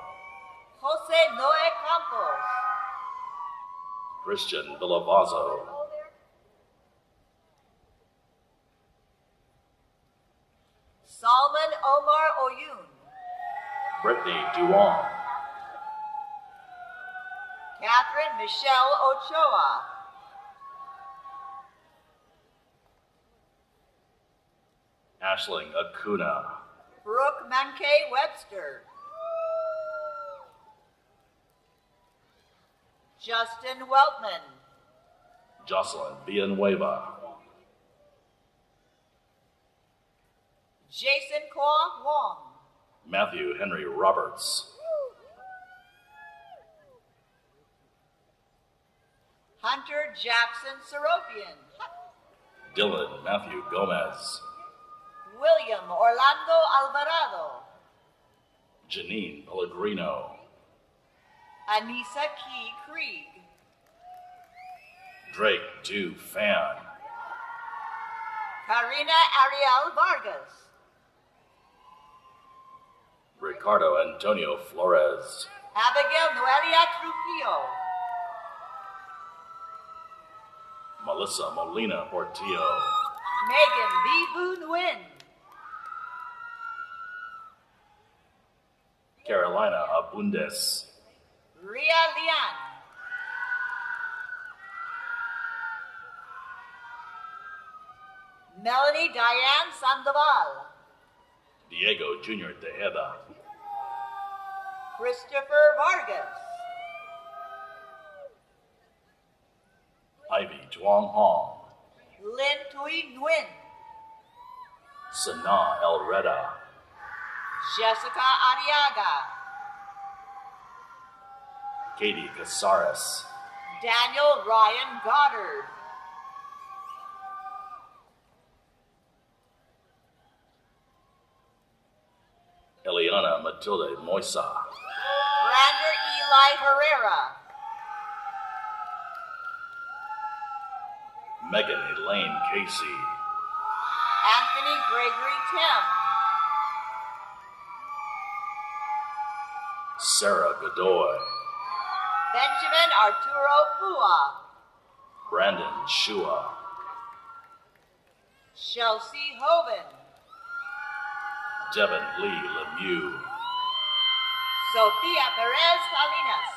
Jose Noe Campos, Christian Villavazo. Salman Omar Oyun, Brittany Duong. Catherine Michelle Ochoa, Ashling Acuna. Brooke Mankay Webster, Justin Weltman, Jocelyn Villanueva. Jason Kwa Wong, Matthew Henry Roberts. Hunter Jackson Seropian, Dylan Matthew Gomez. William Orlando Alvarado, Janine Pellegrino. Anissa Key Krieg, Drake Du Fan. Karina Ariel Vargas, Ricardo Antonio Flores. Abigail Noelia Trujillo, Melissa Molina Portillo. Megan Vivu Nguyen, Carolina Abundes. Ria Lian, Melanie Diane Sandoval, Diego Jr. Tejeda. Christopher Vargas, Ivy Tuong Hong. Lin Thuy Nguyen, Sana Elreda. Jessica Ariaga, Katie Casares. Daniel Ryan Goddard, Eliana Matilde Moisa. Brander Eli Herrera, Megan Elaine Casey. Anthony Gregory Tim, Sarah Godoy. Benjamin Arturo Fua, Brandon Shua. Chelsea Hoven, Devin Lee Lemieux. Sofia Perez Salinas,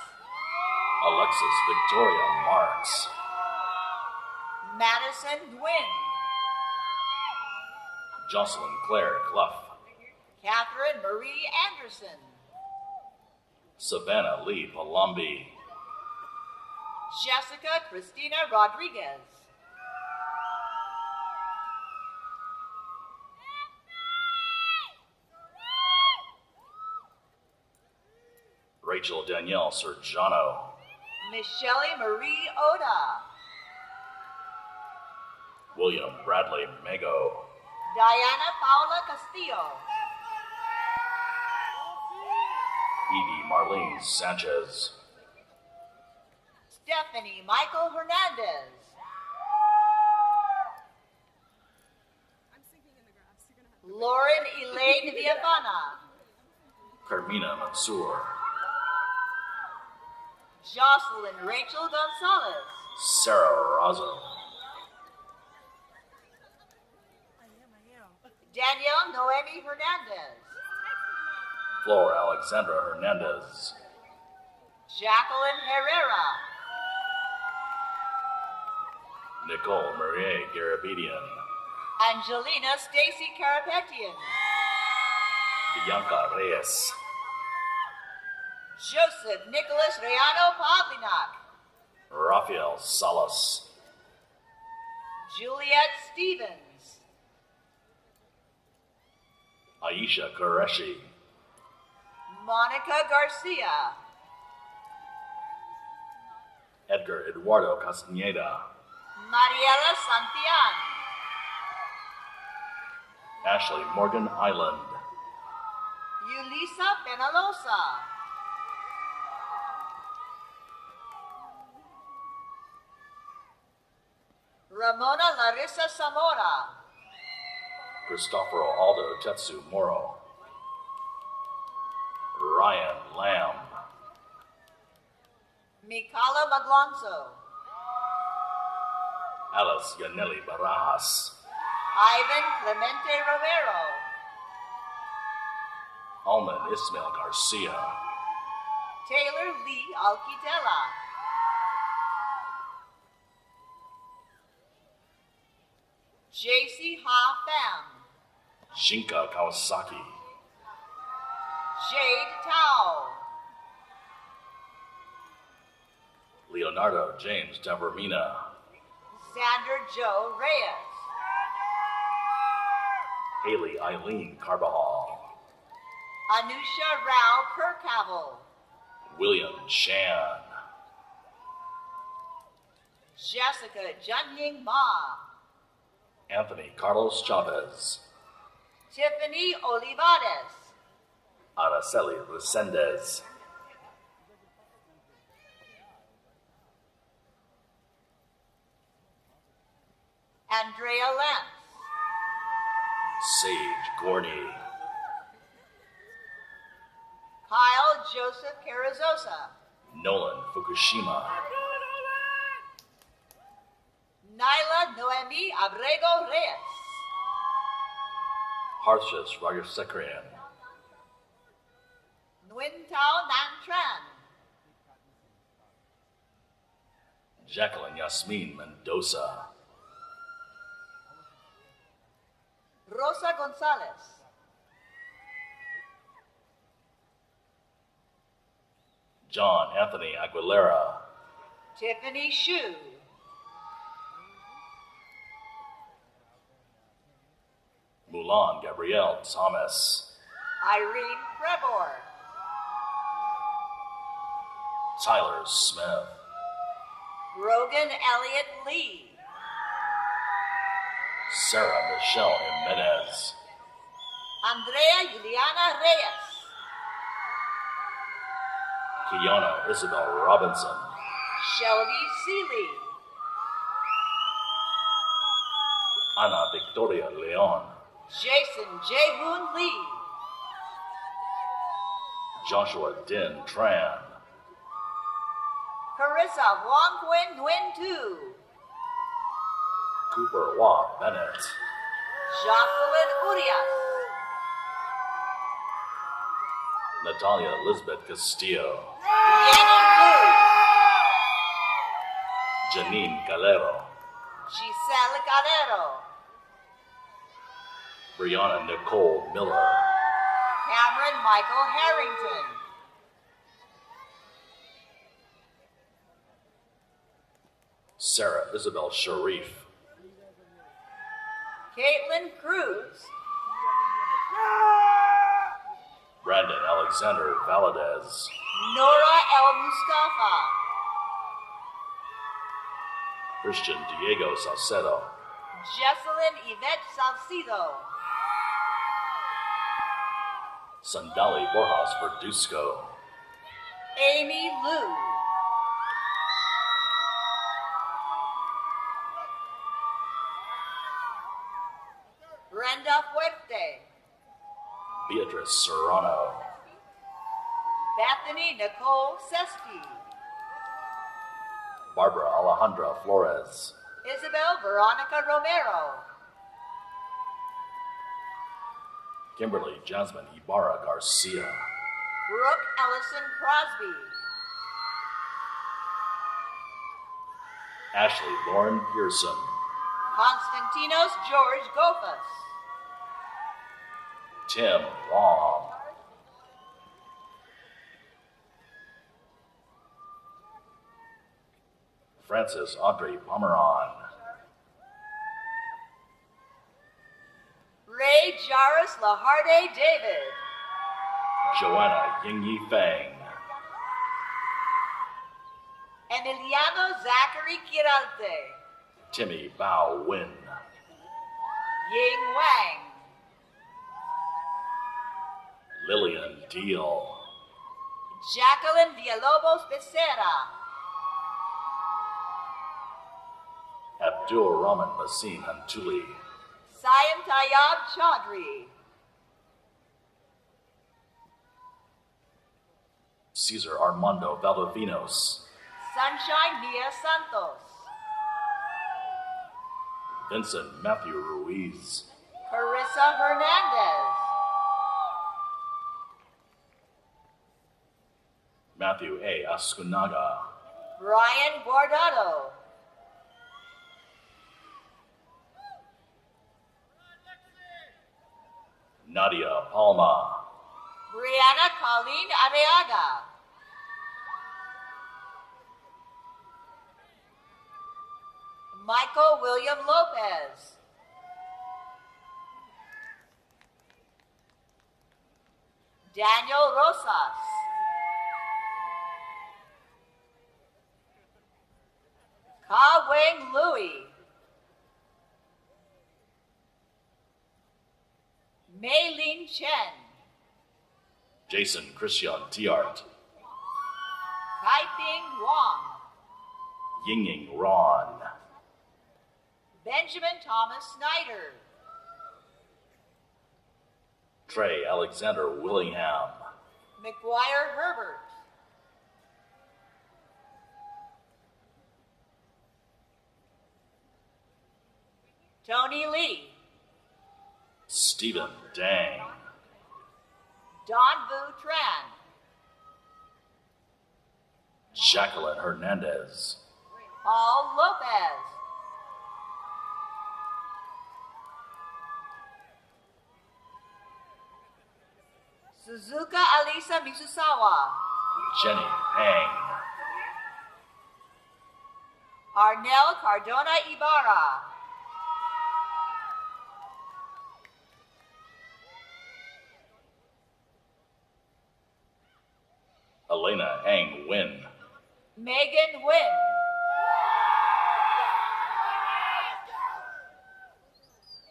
Alexis Victoria Marks. Madison Gwynn, Jocelyn Claire Clough. Catherine Marie Anderson, Savannah Lee Palombi. Jessica Cristina Rodriguez, Rachel Danielle Sergiano. Michelle Marie Oda, William Bradley Mago. Diana Paula Castillo, Evie Marlene Sanchez. Stephanie Michael Hernandez, Lauren Elaine Viavana, Carmina Mansour. Jocelyn Rachel Gonzalez. Sarah Razo. Danielle Noemi Hernandez. Flor Alexandra Hernandez. Jacqueline Herrera. Nicole Marie Garabedian. Angelina Stacy Karapetian. Bianca Reyes. Joseph Nicholas Reano Pavlinak. Rafael Salas. Juliet Stevens. Aisha Qureshi. Monica Garcia. Edgar Eduardo Castaneda. Mariela Santillan. Ashley Morgan Island. Yulisa Penalosa. Ramona Larissa Zamora. Cristoforo Aldo Tetsu Moro. Ryan Lamb. Mikala Maglonzo. Alice Yaneli Barajas. Ivan Clemente Romero. Alman Ismail Garcia. Taylor Lee Alquitela. JC Ha Pham. Shinka Kawasaki. Jade Tao. Leonardo James Tavermina. Xander Joe Reyes. Haley Eileen Carbajal. Anusha Rao Kerkavel. William Chan. Jessica Junying Ma. Anthony Carlos Chavez. Tiffany Olivares. Araceli Resendez. Andrea Lance. Sage Gorney. Kyle Joseph Carrizosa. Nolan Fukushima. Nyla Noemi Abrego Reyes. Harshas Ragasekrian. Nguyen-Tao Nan Tran. Jacqueline Yasmin Mendoza. Rosa Gonzalez. John Anthony Aguilera. Tiffany Shu. Mulan Gabrielle Thomas. Irene Prebor. Tyler Smith. Rogan Elliott Lee. Sarah Michelle Jimenez. Andrea Juliana Reyes. Kiana Isabel Robinson. Shelby Seeley. Ana Victoria Leon. Jason Jaehoon Lee. Joshua Din Tran. Carissa Wong Nguyen Nguyen Tu. Cooper Wah Bennett. Jacqueline Urias. Natalia Elizabeth Castillo. Yenny Janine Calero. Lu. Giselle Calero. Brianna Nicole Miller. Cameron Michael Harrington. Sarah Isabel Sharif. Caitlin Cruz. Brandon Alexander Valadez. Nora El Mustafa. Christian Diego Salcedo. Jesselyn Yvette Salcido. Sandali Borjas Verduzco. Amy Liu. Brenda Fuerte. Beatrice Serrano. Bethany Nicole Sesky. Barbara Alejandra Flores. Isabel Veronica Romero. Kimberly Jasmine Ibarra Garcia. Brooke Ellison Crosby. Ashley Lauren Pearson. Constantinos George Gofas. Tim Wong. Francis Audrey Pomeron. Ray Jairus Laharde David. Joanna Yingyi Fang. Emiliano Zachary Quiralte. Timmy Bao Win. Ying Wang. Lillian Deal. Jacqueline Villalobos Becerra. Abdul Rahman Basim Antuli. Sayam Tayyab Chaudhry. Cesar Armando Valdovinos. Sunshine Mia Santos. Vincent Matthew Ruiz. Carissa Hernandez. Matthew A. Ascunaga. Brian Guardado. Nadia Palma. Brianna Colleen Areaga. Michael William Lopez. Daniel Rosas. Ka Weng Louie. Mei Lin Chen. Jason Christian Tiart. Kai-Ping Wang. Yingying Ron. Benjamin Thomas Snyder. Trey Alexander Willingham. McGuire Herbert. Tony Lee. Stephen Dang. Don Vu Tran. Jacqueline Hernandez. Paul Lopez. Suzuka Alisa Mizusawa. Jenny Pang. Arnel Cardona Ibarra. Elena Ang Win. Megan Wynn.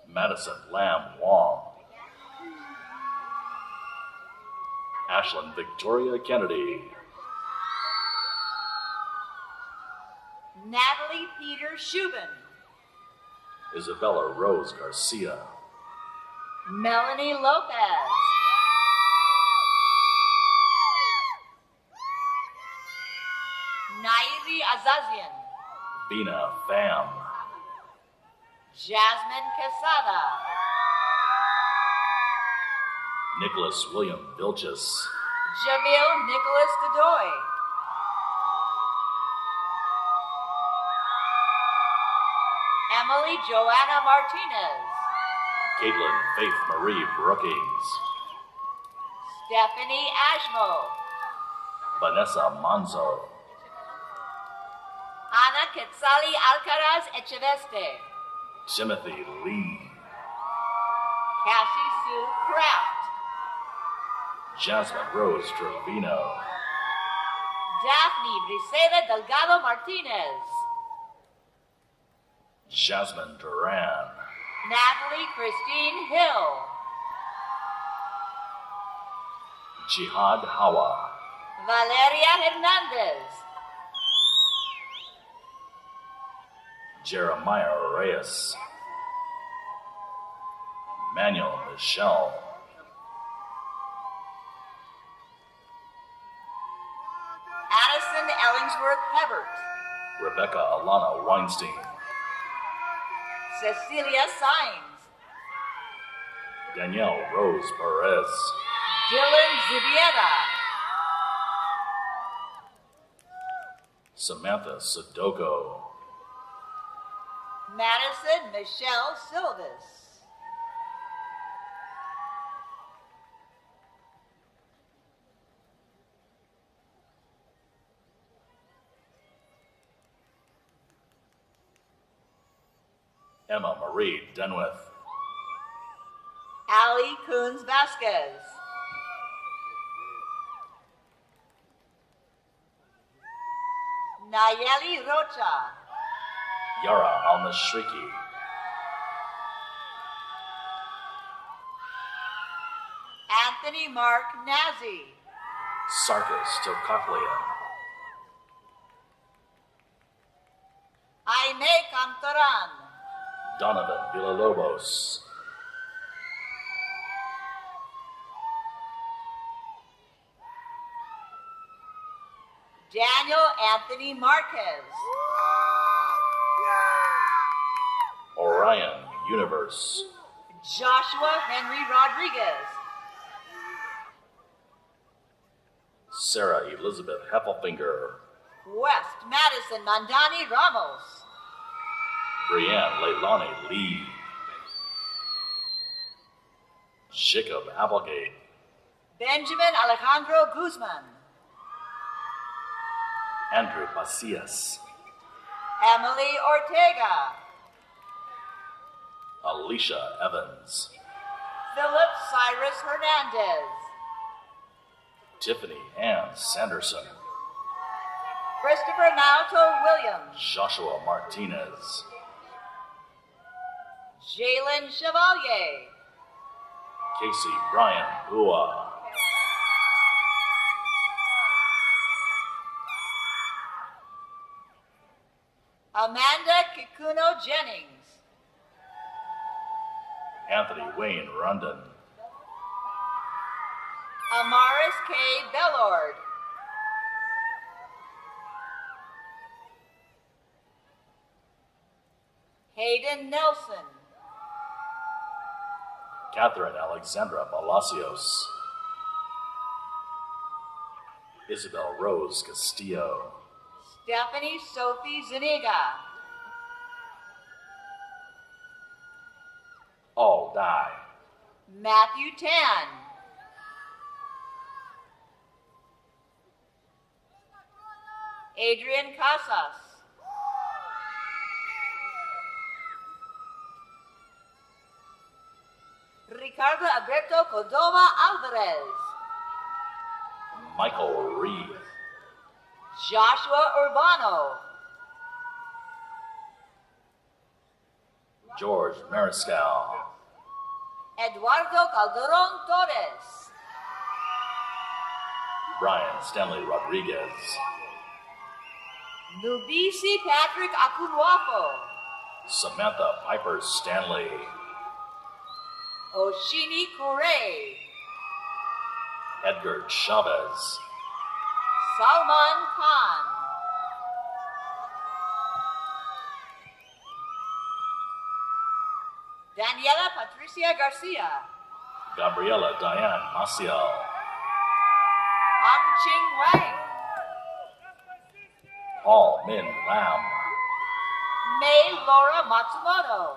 Madison Lam Wong. Ashlyn Victoria Kennedy. Natalie Peter Shubin. Isabella Rose Garcia. Melanie Lopez. Nairi Azazian. Bina Pham. Jasmine Quesada. Nicholas William Vilchis. Jamil Nicholas Godoy. Emily Joanna Martinez. Caitlin Faith Marie Brookings. Stephanie Ashmo. Vanessa Manzo. Ana Quetzali Alcaraz Echeveste. Timothy Lee. Cassie Sue Kraft. Jasmine Rose Trevino. Daphne Briseida Delgado Martinez. Jasmine Duran. Natalie Christine Hill. Jihad Hawa. Valeria Hernandez. Jeremiah Reyes. Manuel Michelle. Addison Ellingsworth Hebert. Rebecca Alana Weinstein. Cecilia Sines. Danielle Rose Perez. Dylan Zubiera. Samantha Sudoku. Madison Michelle Silvis. Emma Marie Denwith. Ali Coons Vasquez. Nayeli Rocha. Yara Almashriki. Anthony Mark Nazi. Sarkis Tokaklia. Aime Cantoran. Donovan Villalobos. Daniel Anthony Marquez. Orion Universe. Joshua Henry Rodriguez. Sarah Elizabeth Heffelfinger. West Madison Nandani Ramos. Brianne Leilani Lee. Jacob Applegate. Benjamin Alejandro Guzman. Andrew Macias. Emily Ortega. Alicia Evans. Philip Cyrus Hernandez. Tiffany Ann Sanderson. Christopher Naoto Williams. Joshua Martinez. Jalen Chevalier. Casey Brian Bua. Amanda Kikuno Jennings. Anthony Wayne Rundon. Amaris K. Bellord. Hayden Nelson. Catherine Alexandra Palacios. Isabel Rose Castillo. Stephanie Sophie Zuniga. All die. Matthew Tan. Adrian Casas. Ricardo Alberto Cordova Alvarez. Michael Reed. Joshua Urbano. George Mariscal. Eduardo Calderon Torres. Brian Stanley Rodriguez. Nubisi Patrick Akunwafo. Samantha Piper Stanley. Oshini Correa. Edgar Chavez. Salman Khan. Daniela Patricia Garcia. Gabriela Diane Maciel. Han Ching Wang. Paul Min Lam. May Laura Matsumoto.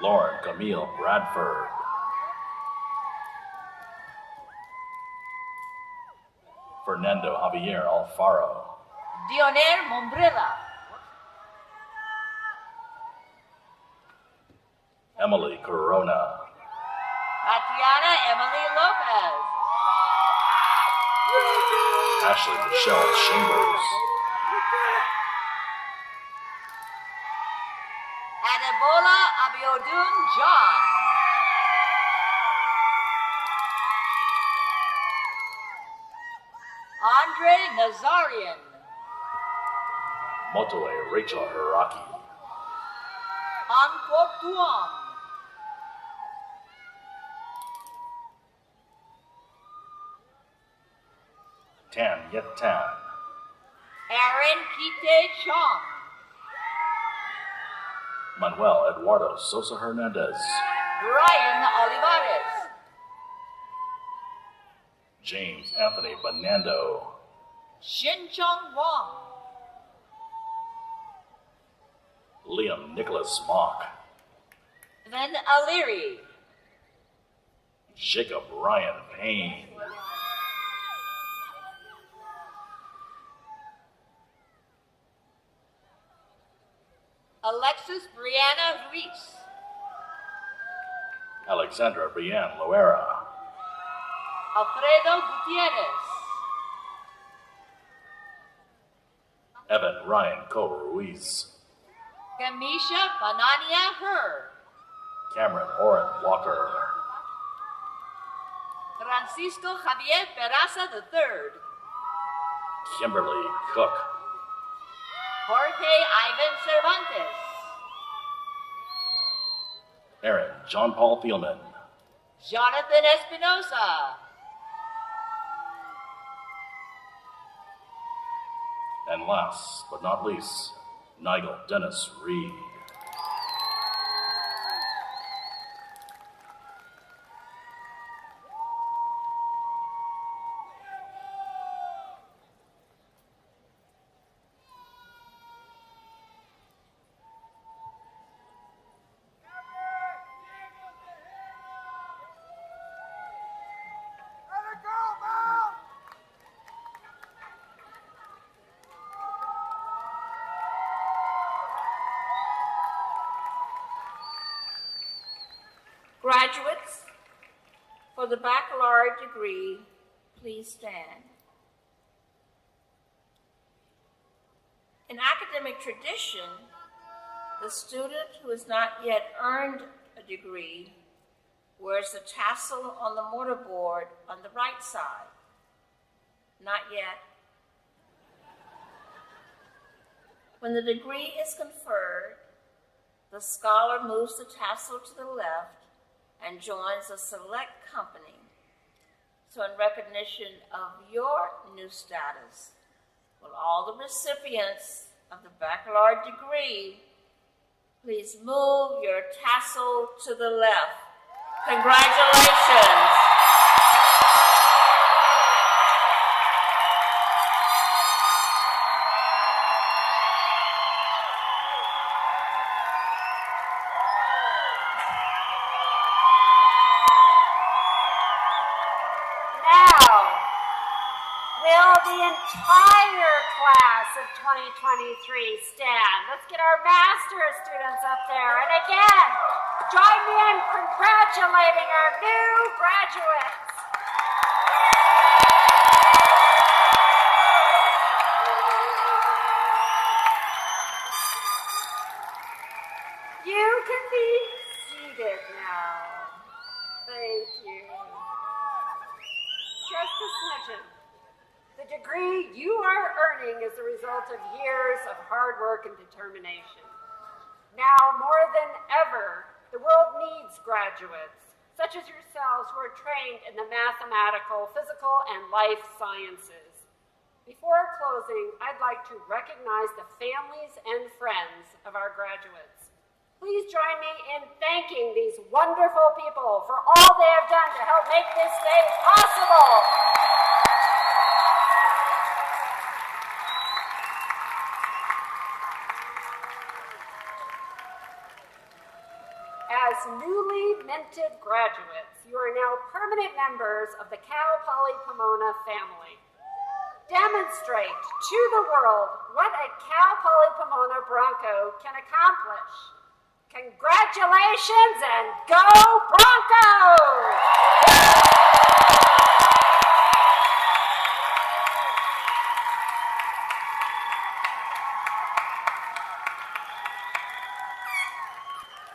Lauren Camille Bradford. Fernando Javier Alfaro. Dioner Mombrilla. Emily Corona. Tatiana Emily Lopez. Ashley Michelle Chambers. Adebola Abiodun John. Andre Nazarian. Motoe Rachel Hiraki. Anquo Tuong. Tan Yet Tan. Aaron Kite Chong. Manuel Eduardo Sosa Hernandez. Brian Olivares. James Anthony Benando. Shin-Chung Wong. Liam Nicholas Mock. Then O'Leary. Jacob Ryan Payne. Alexis Brianna Ruiz. Alexandra Brianne Loera. Alfredo Gutierrez. Evan Ryan Cole Ruiz. Kamisha Banania Her. Cameron Oren Walker. Francisco Javier Peraza III. Kimberly Cook. Jorge Ivan Cervantes. Aaron John Paul Thielman. Jonathan Espinosa. And last but not least, Nigel Dennis Reed. Graduates, for the baccalaureate degree, please stand. In academic tradition, the student who has not yet earned a degree wears the tassel on the mortarboard on the right side. Not yet. When the degree is conferred, the scholar moves the tassel to the left and joins a select company. So in recognition of your new status, will all the recipients of the baccalaureate degree please move your tassel to the left. Congratulations. Will the entire class of 2023 stand? Let's get our master's students up there. And again, join me in congratulating our new graduates. You can be seated now. Thank you. Just a smidgen. The degree you are earning is the result of years of hard work and determination. Now, more than ever, the world needs graduates, such as yourselves who are trained in the mathematical, physical, and life sciences. Before closing, I'd like to recognize the families and friends of our graduates. Please join me in thanking these wonderful people for all they have done to help make this day possible. As newly minted graduates, you are now permanent members of the Cal Poly Pomona family. Demonstrate to the world what a Cal Poly Pomona Bronco can accomplish. Congratulations and go Broncos!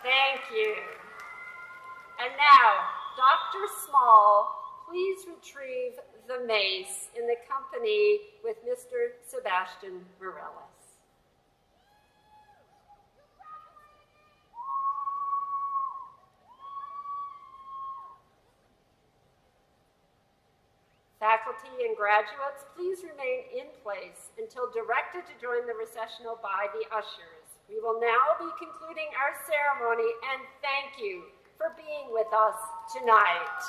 Thank you. And now, Dr. Small, please retrieve the mace in the company with Mr. Sebastian Morellis. Faculty and graduates, please remain in place until directed to join the recessional by the ushers. We will now be concluding our ceremony, and thank you for being with us tonight.